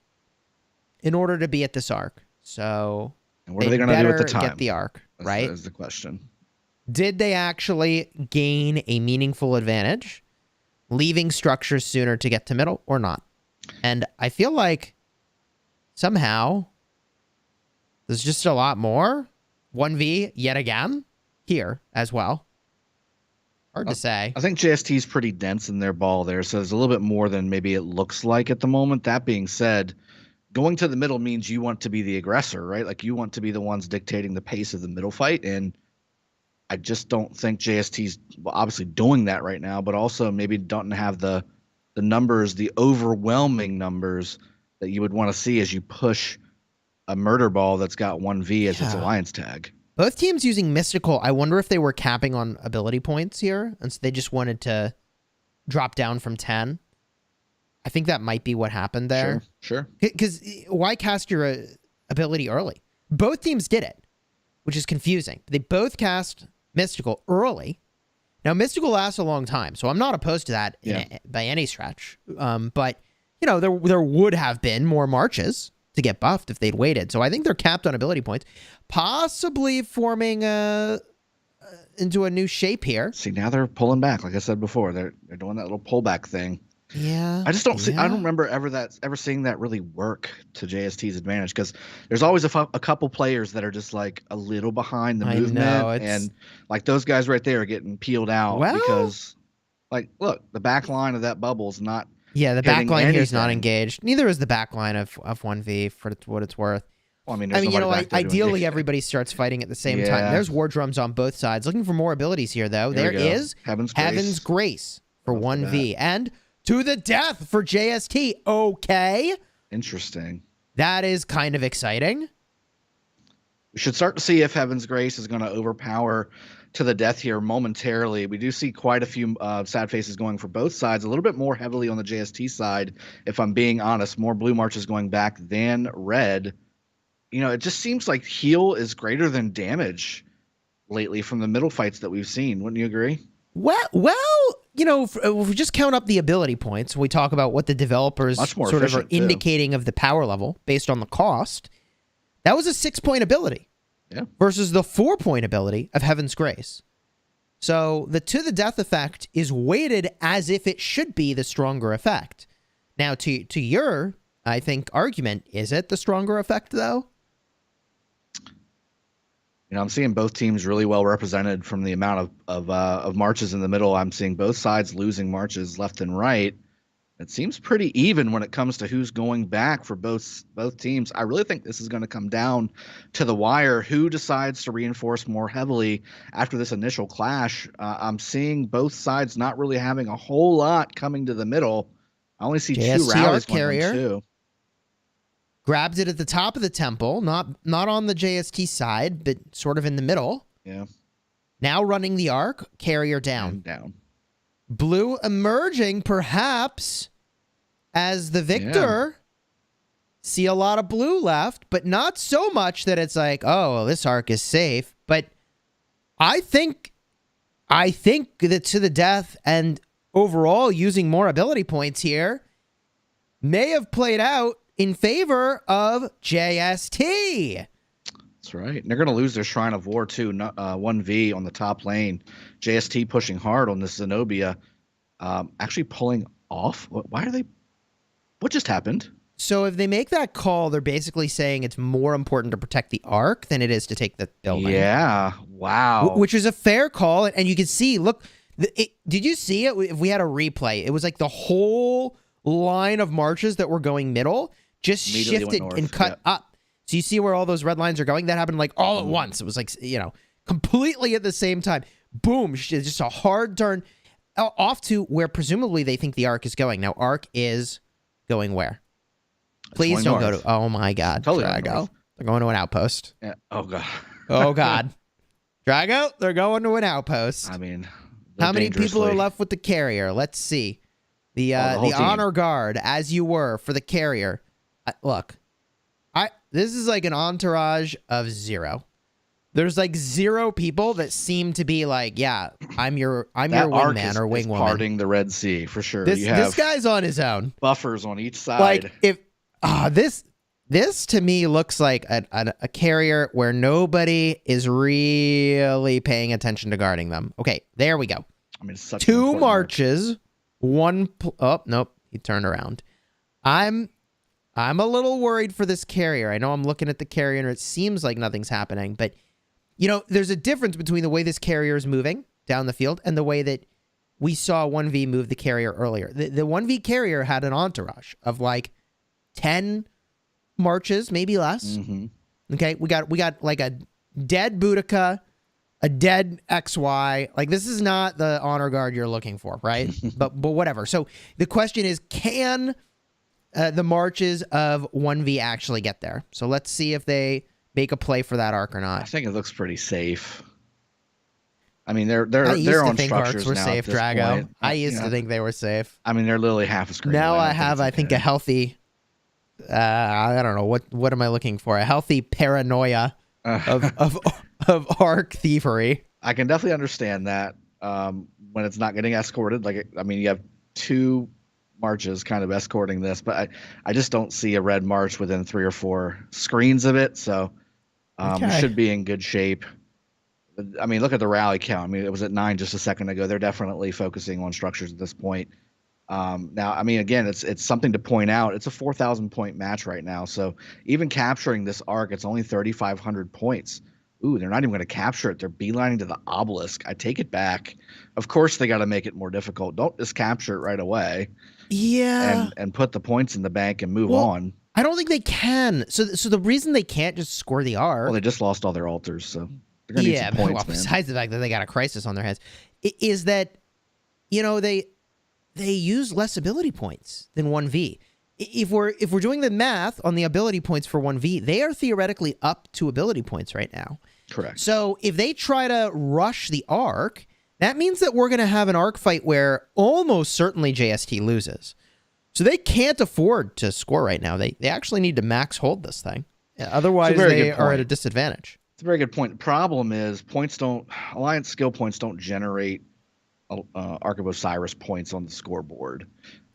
in order to be at this arc. So and what are they going to do at the time? Get the arc, right? That's the question. Did they actually gain a meaningful advantage, leaving structures sooner to get to middle or not? And I feel like somehow there's just a lot more 1V yet again here as well. Hard to say. I think JST is pretty dense in their ball there, so there's a little bit more than maybe it looks like at the moment. That being said, going to the middle means you want to be the aggressor, right? Like, you want to be the ones dictating the pace of the middle fight, and I just don't think JST's obviously doing that right now, but also maybe don't have the numbers, the overwhelming numbers that you would want to see as you push a murder ball that's got 1V as its alliance tag. Both teams using Mystical. I wonder if they were capping on ability points here, and so they just wanted to drop down from 10. I think that might be what happened there. Sure. Because why cast your ability early? Both teams did it, which is confusing. They both cast Mystical early, Now, Mystical lasts a long time, so I'm not opposed to that by any stretch. But, you know, there would have been more marches to get buffed if they'd waited. So I think they're capped on ability points, possibly forming into a new shape here. See, now they're pulling back. Like I said before, they're doing that little pullback thing. Yeah. I just don't see. I don't remember ever seeing that really work to JST's advantage, because there's always a couple players that are just like a little behind the movement, and like those guys right there are getting peeled out because, like, look, the back line of that bubble's not. Yeah, the back line here is not engaged. Neither is the back line of 1V for what it's worth. Well, you know, ideally everybody starts fighting at the same time. There's war drums on both sides. Looking for more abilities here, though. There is Heaven's Grace for 1V and To the Death for JST. Okay. Interesting. That is kind of exciting. We should start to see if Heaven's Grace is going to overpower To the Death here momentarily. We do see quite a few sad faces going for both sides, a little bit more heavily on the JST side, if I'm being honest. More blue marches going back than red. You know, it just seems like heal is greater than damage lately from the middle fights that we've seen. Wouldn't you agree? Well, you know, if we just count up the ability points, we talk about what the developers sort of are indicating of the power level based on the cost. That was a 6-point ability versus the 4-point ability of Heaven's Grace. So the To the Death effect is weighted as if it should be the stronger effect. Now, to your, I think, argument, is it the stronger effect, though? You know, I'm seeing both teams really well represented from the amount of marches in the middle. I'm seeing both sides losing marches left and right. It seems pretty even when it comes to who's going back for both teams. I really think this is going to come down to the wire. Who decides to reinforce more heavily after this initial clash? I'm seeing both sides not really having a whole lot coming to the middle. I only see two rallies. Carrier grabs it at the top of the temple, not on the JST side, but sort of in the middle. Yeah. Now running the arc, Carrier down. Blue emerging, perhaps, as the victor. See a lot of blue left, but not so much that it's like, oh, well, this arc is safe. But I think that To the Death and overall using more ability points here may have played out in favor of JST. That's right. And they're going to lose their Shrine of War, too. 1V on the top lane. JST pushing hard on this Zenobia. Actually pulling off. Why are they... What just happened? So if they make that call, they're basically saying it's more important to protect the arc than it is to take the building. Yeah. Wow. Which is a fair call. And you can see, look, did you see it? If we had a replay, it was like the whole line of marches that were going middle just shifted and cut up. So you see where all those red lines are going? That happened like all at once. It was like, you know, completely at the same time. Boom. Just a hard turn off to where presumably they think the arc is going. Now, arc is going where? Please don't go to... Oh, my God. Totally Drago. They're going to an outpost. Yeah. Oh, God. Oh, God. Drago, they're going to an outpost. I mean... How many people are left with the carrier? Let's see. The honor guard, as you were, for the carrier. Look, this is like an entourage of 0. There's like 0 people that seem to be like, yeah, I'm your wingman or wingwoman. Parting the Red Sea for sure. This guy's on his own. Buffers on each side. Like if this to me looks like a carrier where nobody is really paying attention to guarding them. Okay, there we go. I mean, it's such 2 marches, oh nope, he turned around. I'm a little worried for this carrier. I know I'm looking at the carrier and it seems like nothing's happening, but you know, there's a difference between the way this carrier is moving down the field and the way that we saw 1V move the carrier earlier. The 1V carrier had an entourage of like 10 marches, maybe less. Mm-hmm. Okay, we got like a dead Boudica, a dead XY. Like, this is not the honor guard you're looking for, right? but whatever. So the question is, can the marches of 1V actually get there? So let's see if they make a play for that arc or not. I think it looks pretty safe. I mean, they're on think structures arcs were now safe, at this Drago. point. I used to think they were safe. I mean, they're literally half a screen. Now I think a healthy. I don't know what am I looking for? A healthy paranoia of arc thievery. I can definitely understand that. when it's not getting escorted. Like, I mean, you have 2 marches kind of escorting this, but I just don't see a red march within 3 or 4 screens of it. So we should be in good shape. I mean, look at the rally count. I mean, it was at 9 just a second ago. They're definitely focusing on structures at this point. Now, I mean, again, it's something to point out. It's a 4,000 point match right now. So even capturing this arc, it's only 3,500 points. Ooh, they're not even going to capture it. They're beelining to the obelisk. I take it back. Of course, they got to make it more difficult. Don't just capture it right away. Yeah. And put the points in the bank and move on. I don't think they can. So the reason they can't just score the arc. Well, they just lost all their altars, so they're going to need some points, man. Besides the fact that they got a crisis on their heads, is that, they use less ability points than 1V. If we're doing the math on the ability points for 1V, they are theoretically up to ability points right now. Correct. So if they try to rush the arc, that means that we're going to have an arc fight where almost certainly JST loses. So they can't afford to score right now. They actually need to max hold this thing. Otherwise, they are at a disadvantage. It's a very good point. The problem is Alliance skill points don't generate Ark of Osiris points on the scoreboard,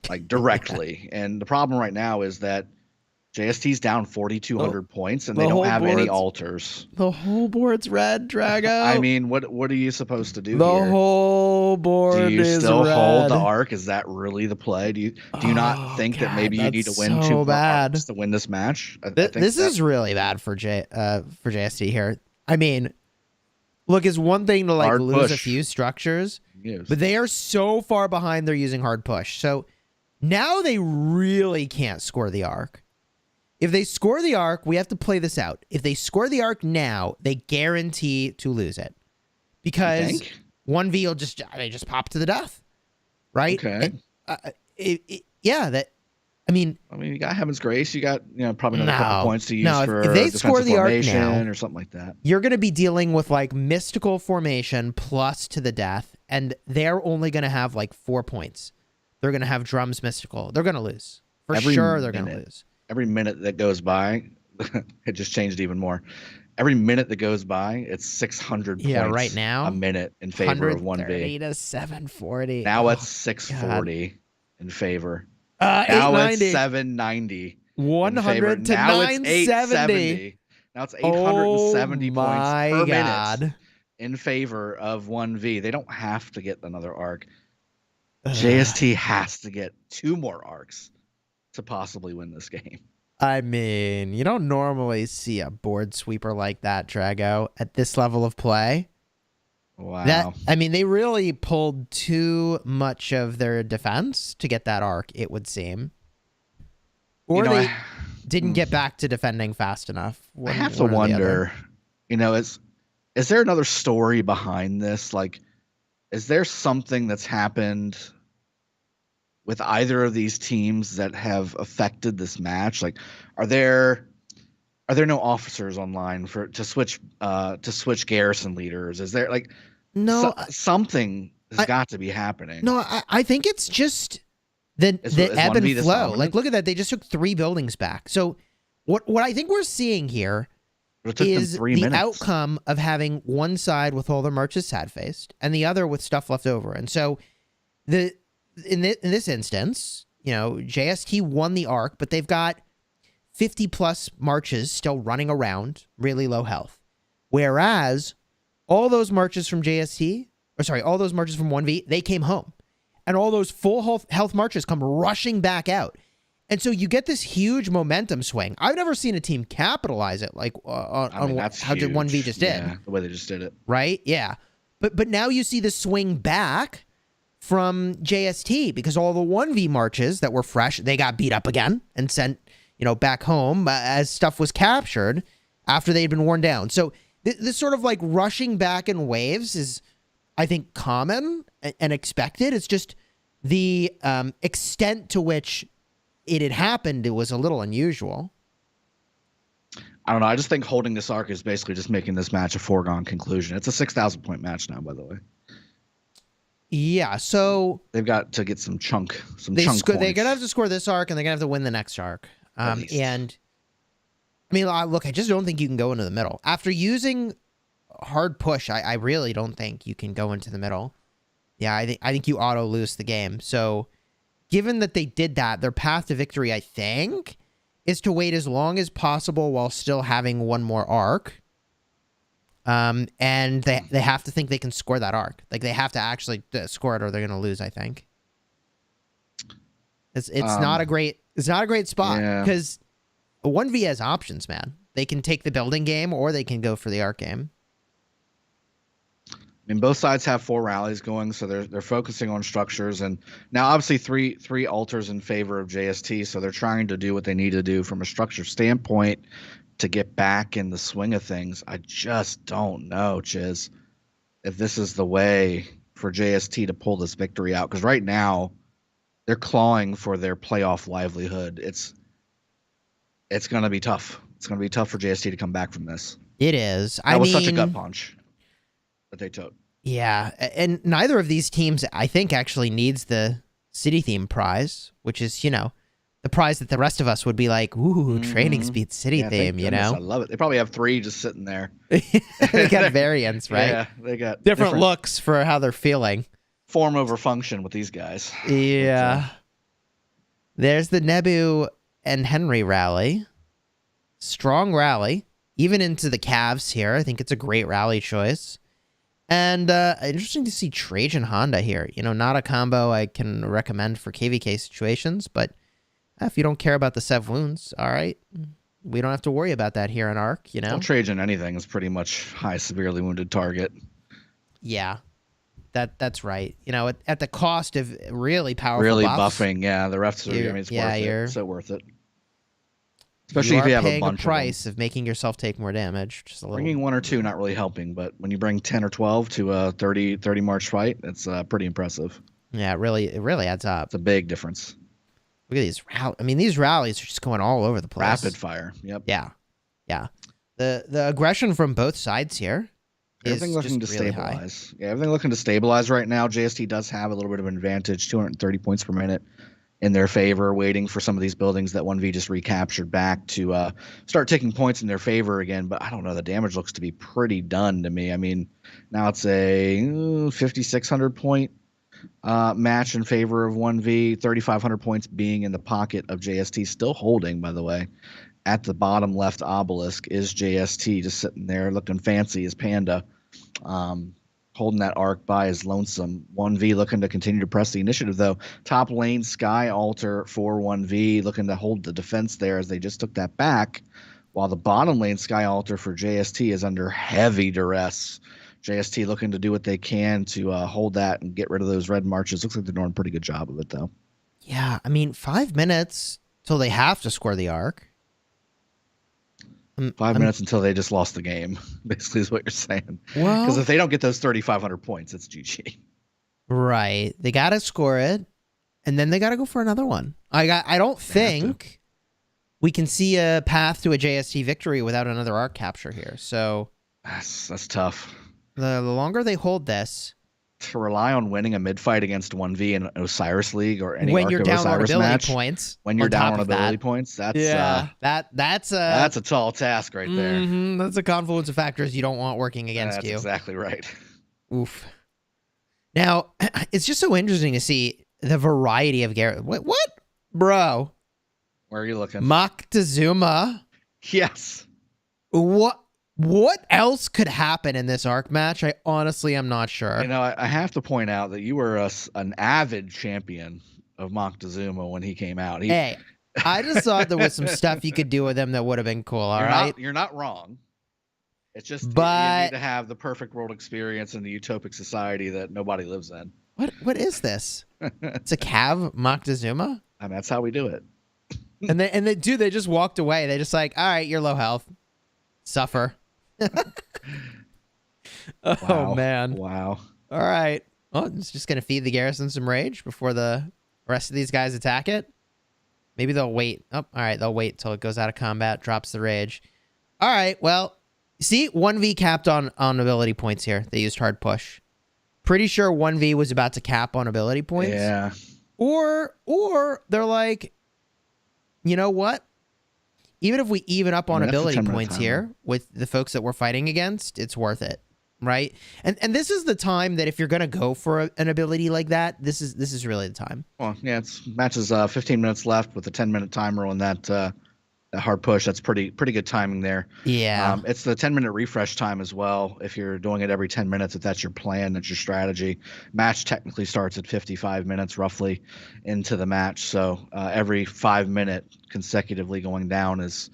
like directly. And the problem right now is that JST's down 4,200 points, and they don't have any altars. The whole board's red, Drago. I mean, what are you supposed to do the here? The whole board is red. Do you still hold the arc? Is that really the play? Do you not think that maybe you need to win 2 more arcs to win this match? This is really bad for JST here. I mean, look, it's one thing to like lose a few structures, but they are so far behind they're using hard push. So now they really can't score the arc. If they score the arc, we have to play this out. If they score the arc now, they guarantee to lose it. Because 1V will just pop to the death. Right? Okay. I mean, you got Heaven's Grace. You got probably another couple points to use for if they score the arc now, or something like that. You're going to be dealing with like mystical formation plus to the death, and they're only going to have like 4 points. They're going to have drums mystical. They're going to lose. For sure, they're going to lose. Every minute that goes by, it just changed even more. Every minute that goes by, it's 600 points. Right now, a minute in favor of 1V. 130 to 740. Now it's 640 in favor. Now it's 790. 100 to now 970. Now it's 870 points per God. minute in favor of 1V. They don't have to get another arc. JST has to get 2 more arcs to possibly win this game. I mean, you don't normally see a board sweeper like that, Drago, at this level of play. Wow. They really pulled too much of their defense to get that arc, it would seem. Or they didn't get back to defending fast enough. I have to wonder, is there another story behind this? Like, is there something that's happened with either of these teams that have affected this match? Like, are there no officers online to switch garrison leaders? Is there something has got to be happening? No, I think it's just the ebb and flow. Like, look at that. They just took 3 buildings back. So what I think we're seeing here is the outcome of having one side with all their marches sad-faced and the other with stuff left over. And so in this instance, JST won the arc, but they've got 50 plus marches still running around, really low health. Whereas all those marches from all those marches from 1V, they came home. And all those full health marches come rushing back out. And so you get this huge momentum swing. I've never seen a team capitalize it like on how 1V just did. Yeah, the way they just did it. Right? Yeah. But now you see the swing back from JST because all the 1V marches that were fresh, they got beat up again and sent, back home as stuff was captured after they had been worn down. So this sort of like rushing back in waves is, I think, common and expected. It's just the extent to which it had happened, it was a little unusual. I don't know. I just think holding this arc is basically just making this match a foregone conclusion. It's a 6,000 point match now, by the way. Yeah, so they've got to get some chunk points. They're gonna have to score this arc, and they're gonna have to win the next arc. And look, I just don't think you can go into the middle after using hard push. I really don't think you can go into the middle Yeah, I think you auto lose the game. So, given that they did that, their path to victory, I think, is to wait as long as possible while still having one more arc. And they have to think they can score that arc. Like, they have to actually score it, or they're going to lose, I think. It's not a great spot because 1V has options, man. They can take the building game or they can go for the arc game. I mean, both sides have 4 rallies going, so they're focusing on structures, and now obviously three alters in favor of JST, so they're trying to do what they need to do from a structure standpoint to get back in the swing of things. I just don't know, Chiz, if this is the way for JST to pull this victory out, because right now they're clawing for their playoff livelihood. It's going to be tough. It's going to be tough for JST to come back from this. It is. That was such a gut punch that they took. Yeah, and neither of these teams, I think, actually needs the city theme prize, which is, the prize that the rest of us would be like, ooh, training speed city theme, I love it. They probably have 3 just sitting there. They got variants, right? Yeah, they got different looks for how they're feeling. Form over function with these guys. Yeah. There's the Nebu and Henry rally. Strong rally. Even into the Cavs here. I think it's a great rally choice. And interesting to see Trajan Honda here. Not a combo I can recommend for KVK situations, but if you don't care about the Sev wounds, all right. We don't have to worry about that here in Arc, Well, Trajan anything is pretty much high severely wounded target. Yeah. That's right. At the cost of really powerful really buffs, buffing. Yeah, the refs are. It's worth it. So worth it. Especially if you have a bunch price of making yourself take more damage. Just a little. Bringing 1 or 2 not really helping, but when you bring 10 or 12 to a 30 march fight, it's pretty impressive. Yeah, it really adds up. It's a big difference. Look at these rallies. I mean, these rallies are just going all over the place. Rapid fire. Yep. Yeah. The aggression from both sides here. Everything looking to really stabilize. Yeah, everything looking to stabilize right now. JST does have a little bit of an advantage, 230 points per minute in their favor, waiting for some of these buildings that 1V just recaptured back to start taking points in their favor again. But I don't know. The damage looks to be pretty done to me. I mean, now it's a 5,600 point match in favor of 1V, 3,500 points being in the pocket of JST, still holding, by the way. At the bottom left obelisk is JST just sitting there looking fancy as Panda, holding that arc by his lonesome. 1V looking to continue to press the initiative, though. Top lane Sky Altar for 1V looking to hold the defense there as they just took that back, while the bottom lane Sky Altar for JST is under heavy duress. JST looking to do what they can to hold that and get rid of those red marches. Looks like they're doing a pretty good job of it, though. Yeah, I mean, 5 minutes till they have to score the arc. 5 minutes until they just lost the game, basically, is what you're saying. Well, because if they don't get those 3,500 points, it's GG. Right. They got to score it, and then they got to go for another one. I don't think we can see a path to a JST victory without another arc capture here. So that's tough. The longer they hold this, to rely on winning a mid fight against 1V in Osiris League or any when you're down on Osiris ability match, points, when you're down on ability points, that's that's a tall task right there. That's a confluence of factors you don't want working against you. That's exactly right. Oof. Now it's just so interesting to see the variety of Garrett. What, bro? Where are you looking? Moctezuma. Yes. What else could happen in this arc match? I honestly am not sure. I have to point out that you were an avid champion of Moctezuma when he came out. Hey, I just thought there was some stuff you could do with him that would have been cool. All right, you're not wrong. It's just you need to have the perfect world experience in the utopic society that nobody lives in. What is this? It's a Cav Moctezuma? And that's how we do it. and they just walked away. They just like, all right, you're low health. Suffer. Wow. Man. Wow. All right. Well, it's just going to feed the garrison some rage before the rest of these guys attack it. Maybe they'll wait. Oh, all right. They'll wait till it goes out of combat, drops the rage. All right. Well, see, 1V capped on ability points here. They used hard push. Pretty sure 1V was about to cap on ability points. Yeah. Or they're like, you know what? Even if we even up on ability points here with the folks that we're fighting against, it's worth it. right? And this is the time that if you're going to go for an ability like that, this is really the time. Well, yeah, it's matches 15 minutes left with a 10-minute timer on that hard push. That's pretty good timing there. Yeah. It's the 10-minute refresh time as well. If you're doing it every 10 minutes, if that's your plan, that's your strategy. Match technically starts at 55 minutes roughly into the match. So every 5 minute consecutively going down is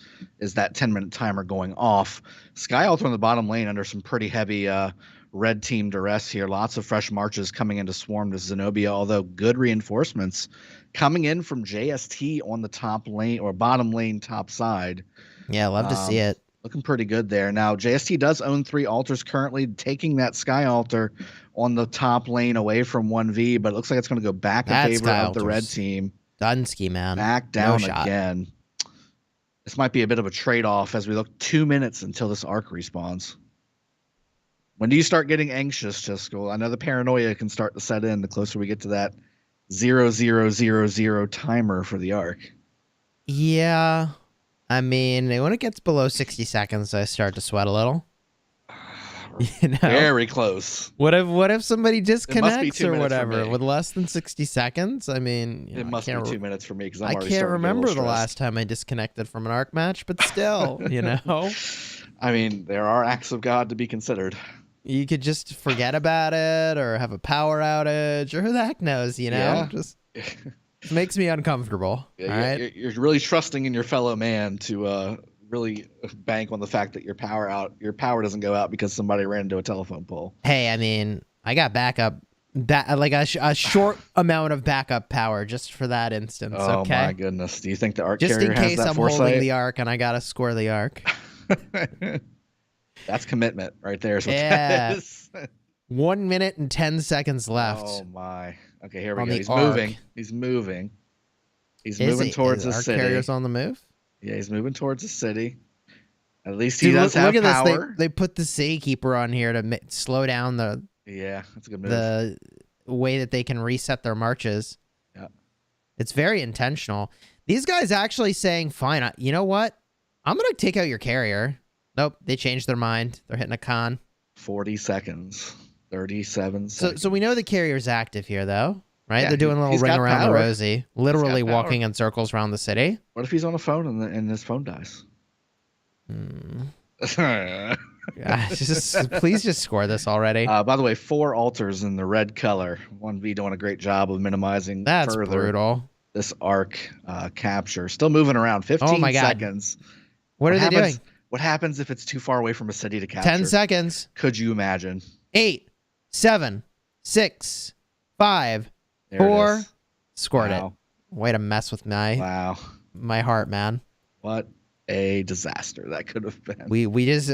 that 10-minute timer going off. Sky Alter on the bottom lane under some pretty heavy red team duress here. Lots of fresh marches coming into Swarm to Zenobia, although good reinforcements coming in from JST on the top lane or bottom lane top side. Yeah, love to see it. Looking pretty good there. Now, JST does own 3 altars currently, taking that Sky Altar on the top lane away from 1V, but it looks like it's going to go back in favor of the red team. Dunsky, man. Back down again. This might be a bit of a trade-off as we look 2 minutes until this arc respawns. When do you start getting anxious, Chisco? I know the paranoia can start to set in the closer we get to that 0000 timer for the arc. Yeah. I mean, when it gets below 60 seconds, I start to sweat a little. You know? Very close. What if somebody disconnects or whatever with with less than 60 seconds? I mean, it must be 2 minutes for me because I can't remember the last time I disconnected from an arc match, but still, you know. I mean, there are acts of God to be considered. You could just forget about it or have a power outage or who the heck knows, you know? Yeah. Just it makes me uncomfortable. Yeah, all right? You're really trusting in your fellow man to really bank on the fact that your power doesn't go out because somebody ran into a telephone pole. Hey, I mean, I got backup, like a short amount of backup power just for that instance. Oh okay? my goodness! Do you think the arc just carrier in case has that I'm foresight? holding the arc and I gotta score the arc? That's commitment right there. Is what Yeah. that is. 1 minute and 10 seconds left. Oh my! Okay, here we On go. the He's arc. moving. He's moving. He's moving towards the arc city. carrier's on the move. Yeah, he's moving towards the city. At least he Dude, does have look at power. this. They put the city keeper on here to slow down Yeah, that's a good move. the way that they can reset their marches. Yeah. It's very intentional. These guys actually saying, fine, you know what? I'm going to take out your carrier. Nope, they changed their mind. They're hitting a con. 40 seconds. 37 seconds. So we know the carrier's active here, though, right? Yeah, They're doing a little he's ring got around the power. rosy, literally got power. walking in circles around the city. What if he's on a phone and his phone dies? Please just score this already. By the way, 4 altars in the red color. 1V doing a great job of minimizing That's further brutal. this arc capture. Still moving around. 15 Oh my God. seconds. What are they doing? What happens if it's too far away from a city to capture? 10 seconds. Could you imagine? 8, 7, 6, 5, There it 4. is. Scored it. Wow. Way to mess with Wow. my heart, man. What a disaster that could have been. We just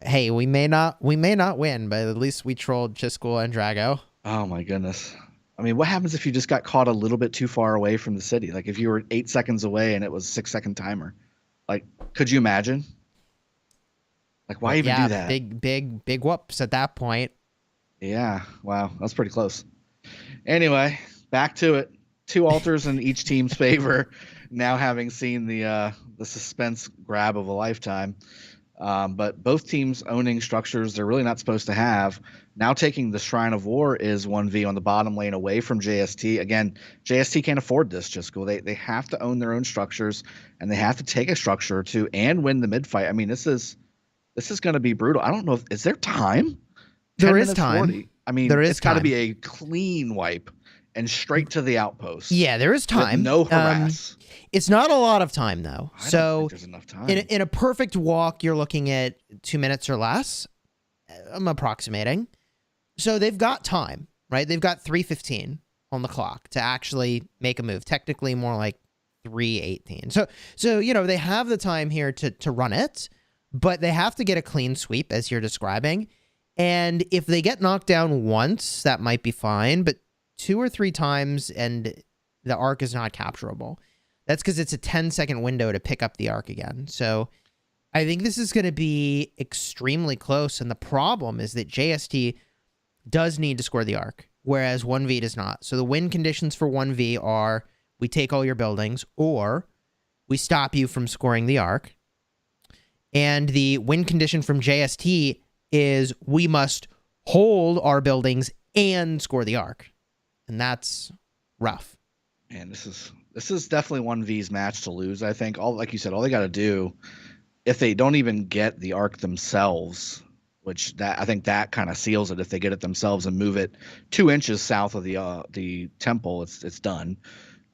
hey, we may not win, but at least we trolled Chisco and Drago. Oh my goodness. I mean, what happens if you just got caught a little bit too far away from the city? Like if you were 8 seconds away and it was 6-second timer. Like, could you imagine? Like, why even do that? Big whoops at that point. Yeah. Wow. That's pretty close. Anyway, back to it. 2 altars in each team's favor. Now having seen the suspense grab of a lifetime. But both teams owning structures they're really not supposed to have. Now taking the Shrine of War is 1V on the bottom lane away from JST. Again, JST can't afford this, Chisco. They have to own their own structures, and they have to take a structure or two and win the mid fight. I mean, this is going to be brutal. I don't know. Is there time? There is time. 40. I mean, it's got to be a clean wipe and straight to the outpost. Yeah, there is time. With no harass. It's not a lot of time, though. I don't So think there's enough time. in a perfect walk, you're looking at 2 minutes or less. I'm approximating. So they've got time, right? They've got 3:15 on the clock to actually make a move. Technically, more like 3:18. So you know they have the time here to run it, but they have to get a clean sweep as you're describing. And if they get knocked down once, that might be fine. But 2 or 3 times, and the arc is not capturable. That's because it's a 10-second window to pick up the arc again. So I think this is going to be extremely close. And the problem is that JST does need to score the arc, whereas 1V does not. So the win conditions for 1V are we take all your buildings or we stop you from scoring the arc. And the win condition from JST is we must hold our buildings and score the arc. And that's rough. And this is definitely 1V's match to lose, I think. Like you said, all they got to do, if they don't even get the arc themselves, which I think that kind of seals it. If they get it themselves and move it 2 inches south of the temple, it's done.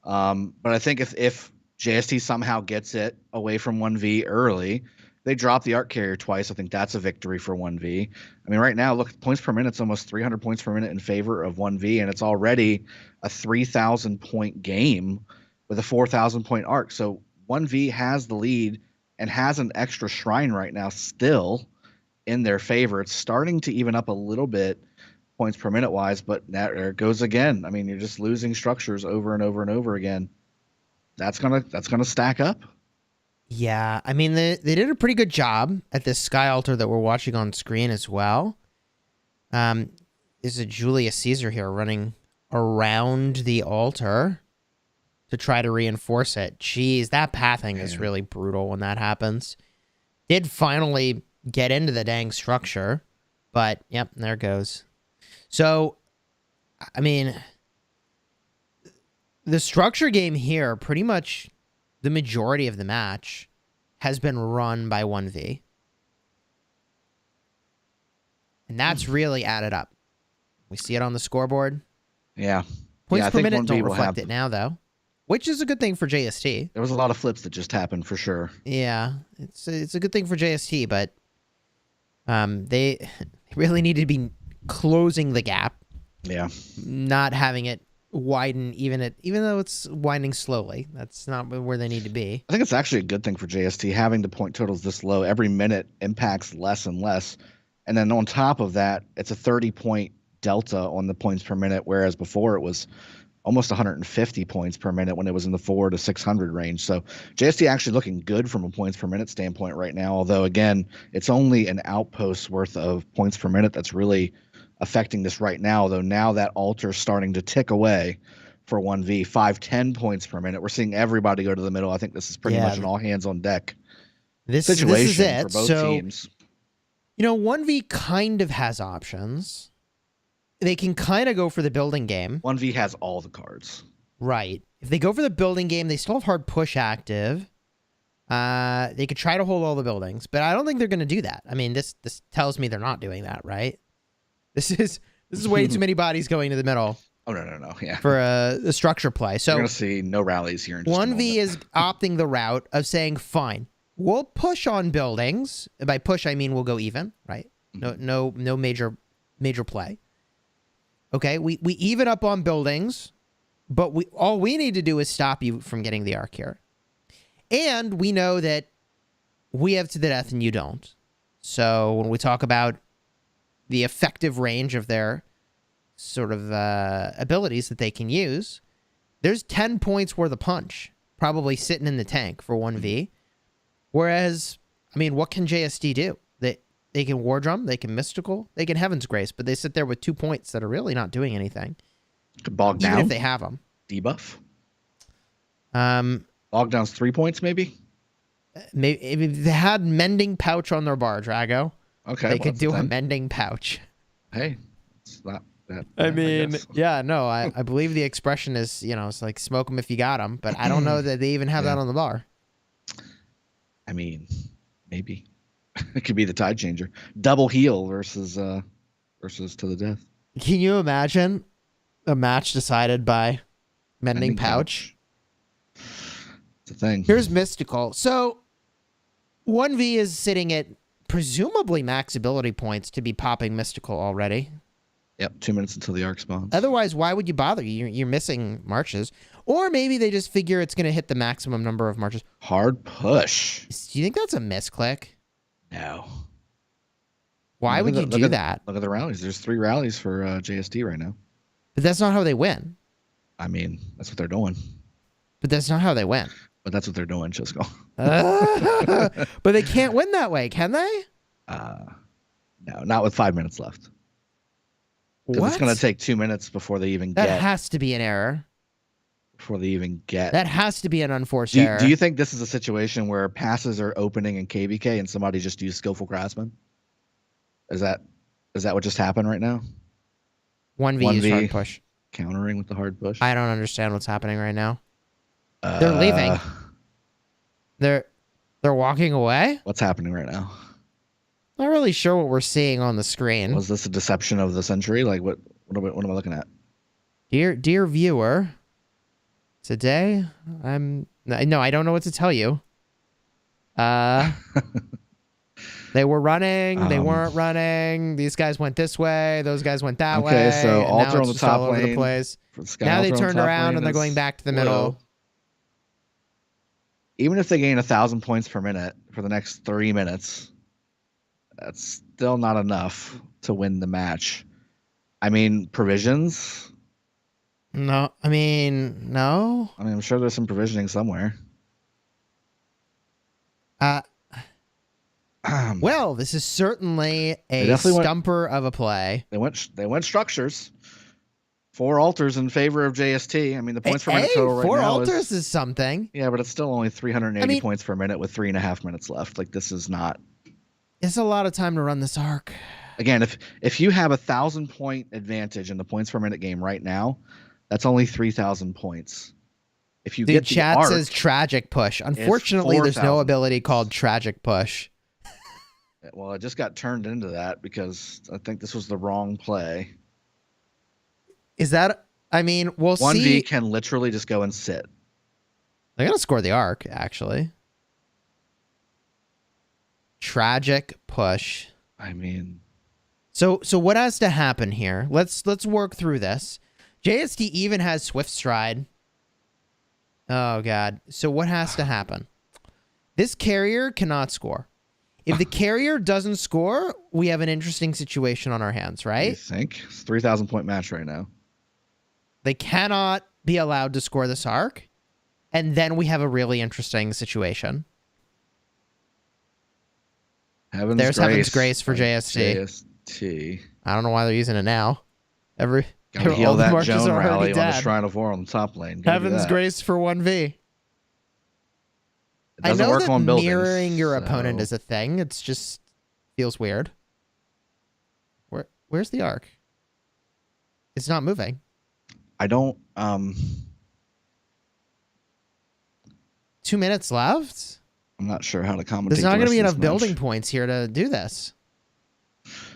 But I think if JST somehow gets it away from 1V early, they drop the arc carrier twice. I think that's a victory for 1V. I mean, right now, look, points per minute's almost 300 points per minute in favor of 1V, and it's already a 3,000 point game with a 4,000 point arc. So 1V has the lead and has an extra shrine right now still in their favor. It's starting to even up a little bit points per minute wise, but there it goes again. I mean, you're just losing structures over and over and over again. That's gonna stack up. Yeah, I mean, they did a pretty good job at this sky altar that we're watching on screen as well. Is a Julius Caesar here running around the altar to try to reinforce it. Jeez, that pathing is really brutal when that happens. Did finally get into the dang structure, but yep, there it goes. So, I mean, the structure game here, pretty much the majority of the match has been run by 1V. And that's really added up. We see it on the scoreboard. Yeah. Points per minute don't reflect it now, though, which is a good thing for JST. There was a lot of flips that just happened for sure. Yeah, it's a good thing for JST, but they really need to be closing the gap. Yeah. Not having it widen even though it's widening slowly. That's not where they need to be. I think it's actually a good thing for JST having the point totals this low. Every minute impacts less and less. And then on top of that, it's a 30-point delta on the points per minute, whereas before it was almost 150 points per minute when it was in the 400 to 600 range. So JST actually looking good from a points per minute standpoint right now, although again, it's only an outpost worth of points per minute that's really affecting this right now, though now that altar's starting to tick away for 1V. 5-10 points per minute. We're seeing everybody go to the middle. I think this is pretty much an all hands on deck situation this is it. for both teams. You know, 1V kind of has options. They can kind of go for the building game. 1V has all the cards. Right. If they go for the building game, they still have hard push active. They could try to hold all the buildings, but I don't think they're going to do that. I mean, this tells me they're not doing that, right? This is way too many bodies going to the middle. Oh, no. Yeah. For a structure play. So we're going to see no rallies here in just 1V is opting the route of saying, fine, we'll push on buildings. By push, I mean we'll go even, right? No major play. Okay, we even up on buildings, but all we need to do is stop you from getting the arc here. And we know that we have to the death and you don't. So when we talk about the effective range of their sort of abilities that they can use, there's 10 points worth of punch probably sitting in the tank for 1V. Whereas, I mean, what can JST do? They can War Drum, they can Mystical, they can Heaven's Grace, but they sit there with 2 points that are really not doing anything. Could bog down. Even if they have them. Debuff. Bog down's 3 points, maybe? Maybe if they had Mending Pouch on their bar, Drago. Okay. They could do a Mending Pouch. Hey, it's not that. I mean, yeah, no, I believe the expression is, it's like smoke them if you got them, but I don't know that they even have that on the bar. I mean, maybe. It could be the tide changer. Double heal versus to the death. Can you imagine a match decided by Mending Pouch? It's a thing. Here's Mystical. So 1V is sitting at presumably max ability points to be popping Mystical already. Yep, 2 minutes until the arc spawns. Otherwise, why would you bother? You're missing marches. Or maybe they just figure it's going to hit the maximum number of marches. Hard push. Do you think that's a misclick? No. Why would you do that? Look at the rallies. There's 3 rallies for JST right now. But that's not how they win. I mean, that's what they're doing. But that's not how they win. But that's what they're doing, Chisco. But they can't win that way, can they? No, not with 5 minutes left. Because it's going to take 2 minutes before they even get. That has to be an error. Before they even get. That has to be an unforced error. Do you think this is a situation where passes are opening in KVK and somebody just used Skillful Craftsman? Is that Is that what just happened right now? 1V used hard push. Countering with the hard push. I don't understand what's happening right now. They're leaving. They're walking away? What's happening right now? Not really sure what we're seeing on the screen. Was this a deception of the century? Like what am I looking at? Dear viewer, today I don't know what to tell you. They were running, they weren't running. These guys went this way, those guys went that way. Okay, so altar on the top all lane. over the place. The now they turned around and they're going back to the middle. Even if they gain 1,000 points per minute for the next 3 minutes, that's still not enough to win the match. I mean, provisions? No. I mean, I'm sure there's some provisioning somewhere. Well, this is certainly a stumper of a play. They went structures. 4 altars in favor of JST. I mean, the points per minute total right now 4 altars is something. Yeah, but it's still only 380 points per minute with 3.5 minutes left. Like, this is not. It's a lot of time to run this arc. Again, if you have 1,000 point advantage in the points per minute game right now, that's only 3,000 points. If you get the chat arc, says tragic push. Unfortunately, there's no ability called tragic push. Well, it just got turned into that because I think this was the wrong play. Is that? I mean, we'll see. 1V can literally just go and sit. They're gonna score the arc, actually. Tragic push. I mean, so what has to happen here? Let's work through this. JST even has Swift Stride. Oh god. So what has to happen? This carrier cannot score. If the carrier doesn't score, we have an interesting situation on our hands, right? You think? It's a 3,000 point match right now. They cannot be allowed to score this arc, and then we have a really interesting situation. There's Heaven's Grace for JST. I don't know why they're using it now. Gotta heal that Joan rally on the Shrine of War on the top lane. Heaven's Grace for 1V. I know that mirroring your opponent is a thing. It's just feels weird. Where's the arc? It's not moving. I don't 2 minutes left? I'm not sure how to commentate. There's not going to be enough building points here to do this.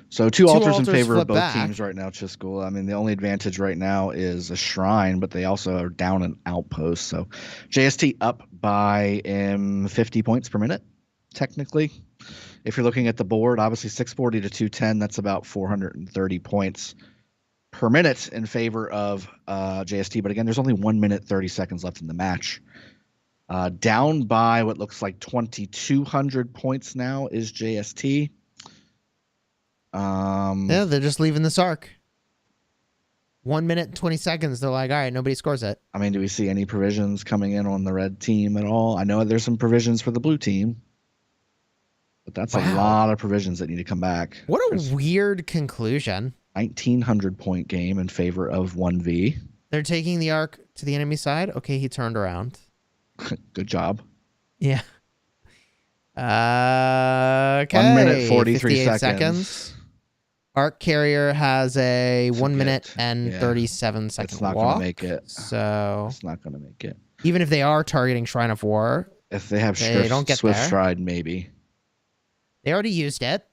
So two altars in favor of both teams right now, Chiscool. I mean, the only advantage right now is a shrine, but they also are down an outpost. So JST up by 50 points per minute, technically. If you're looking at the board, obviously 640 to 210, that's about 430 points per minute in favor of JST. But again, there's only 1 minute, 30 seconds left in the match. Down by what looks like 2,200 points now is JST. Yeah, they're just leaving this arc. 1 minute and 20 seconds. They're like, all right, nobody scores it. I mean, do we see any provisions coming in on the red team at all? I know there's some provisions for the blue team, but that's a lot of provisions that need to come back. What a weird conclusion. 1,900 point game in favor of 1V. They're taking the arc to the enemy side. Okay, he turned around. Good job. Yeah. Okay. 1 minute, 43 seconds. Arc carrier has a 1 minute and 37 second It's not walk. going to make it. So it's not going to make it. Even if they are targeting Shrine of War, if they have don't get Swift there. Stride, maybe. They already used it.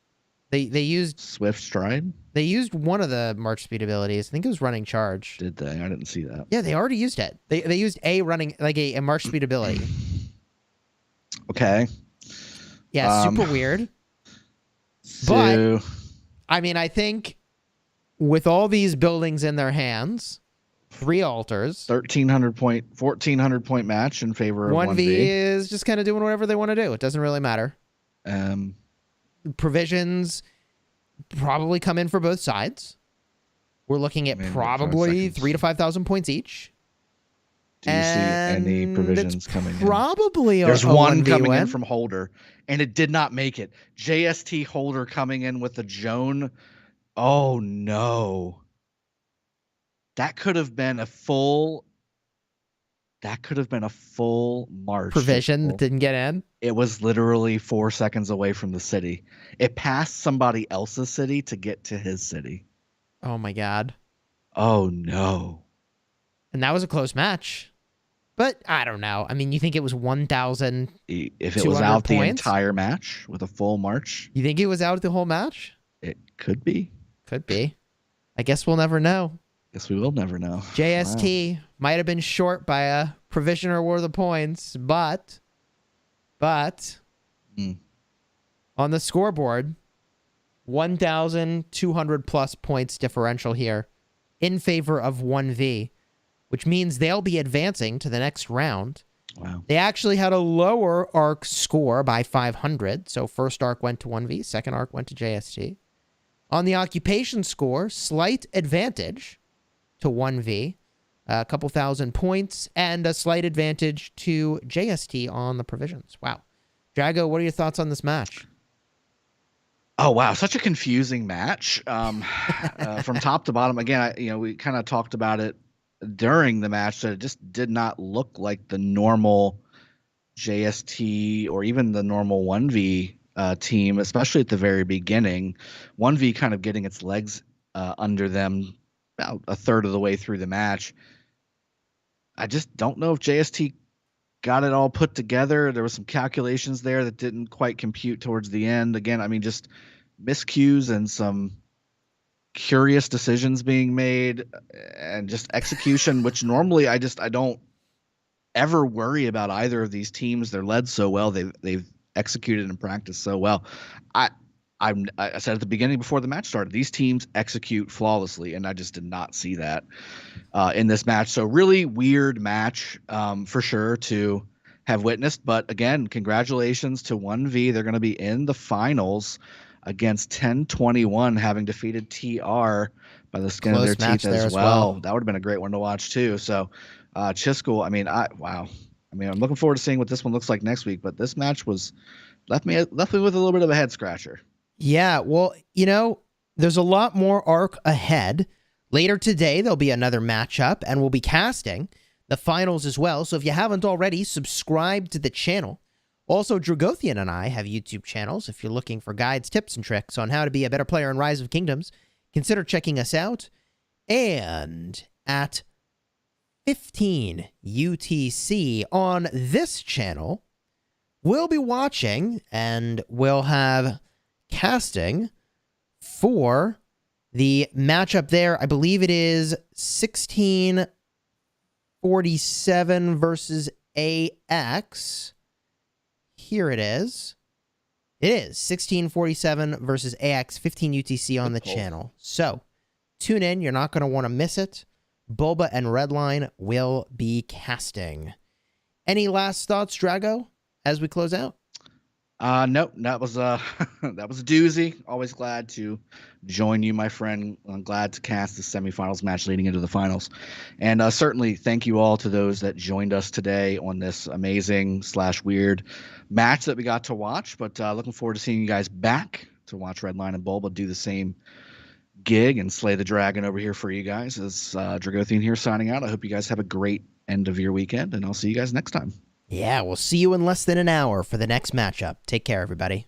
They used Swift Stride? They used one of the March speed abilities. I think it was Running Charge. Did they? I didn't see that. Yeah, they already used it. They used a running like a March speed ability. Okay. Yeah, super weird. So, but I mean, I think with all these buildings in their hands, 3 altars, 1,400 point match in favor of 1V. 1V is just kind of doing whatever they want to do. It doesn't really matter. Provisions probably come in for both sides. We're looking at probably 3,000 to 5,000 points each. Do you see any provisions coming in? Probably there's one coming win. in from Holder, and it did not make it. JST Holder coming in with the Joan. Oh no, that could have been a full that could have been a full march. Provision that didn't get in. It was literally 4 seconds away from the city. It passed somebody else's city to get to his city. Oh my God. Oh no. And that was a close match. But I don't know. I mean, you think it was 1,000? If it was out points? the entire match with a full march, You think it was out the whole match? it could be. Could be. I guess we'll never know. Guess we will never know. JST might have been short by a provision or worth of points, but on the scoreboard, 1,200 plus points differential here in favor of 1V, which means they'll be advancing to the next round. Wow. They actually had a lower arc score by 500, so first arc went to 1V, second arc went to JST. On the occupation score, slight advantage to 1V, a couple thousand points, and a slight advantage to JST on the provisions. Wow. Drago, what are your thoughts on this match? Oh wow, such a confusing match from top to bottom. Again, we kind of talked about it during the match that it just did not look like the normal JST or even the normal 1V team, especially at the very beginning. 1V kind of getting its legs under them about a third of the way through the match. I just don't know if JST got it all put together. There was some calculations there that didn't quite compute towards the end. Again, I mean, just miscues and some curious decisions being made and just execution, which normally I don't ever worry about either of these teams. They're led so well. They've executed and practiced so well. I said at the beginning before the match started, these teams execute flawlessly, and I just did not see that in this match. So really weird match for sure to have witnessed. But again, congratulations to 1V. They're going to be in the finals against 1021, having defeated TR by the skin of their teeth as well. That would have been a great one to watch too. So Chisco, I mean, wow. I mean, I'm looking forward to seeing what this one looks like next week. But this match was left me with a little bit of a head scratcher. Yeah, well, there's a lot more arc ahead. Later today, there'll be another matchup, and we'll be casting the finals as well. So if you haven't already, subscribe to the channel. Also, Dragothian and I have YouTube channels. If you're looking for guides, tips, and tricks on how to be a better player in Rise of Kingdoms, consider checking us out. And at 15 UTC on this channel, we'll be watching and we'll have casting for the matchup there. I believe it is 1647 versus AX. Here it is. It is 1647 versus AX, 15 UTC on the channel. So tune in. You're not going to want to miss it. Bulba and Redline will be casting. Any last thoughts, Drago, as we close out? Nope. That was a doozy. Always glad to join you, my friend. I'm glad to cast the semifinals match leading into the finals. And certainly thank you all to those that joined us today on this amazing / weird match that we got to watch. But looking forward to seeing you guys back to watch Redline and Bulba do the same gig and slay the dragon over here for you guys. As Dragothian here signing out. I hope you guys have a great end of your weekend, and I'll see you guys next time. Yeah, we'll see you in less than an hour for the next matchup. Take care, everybody.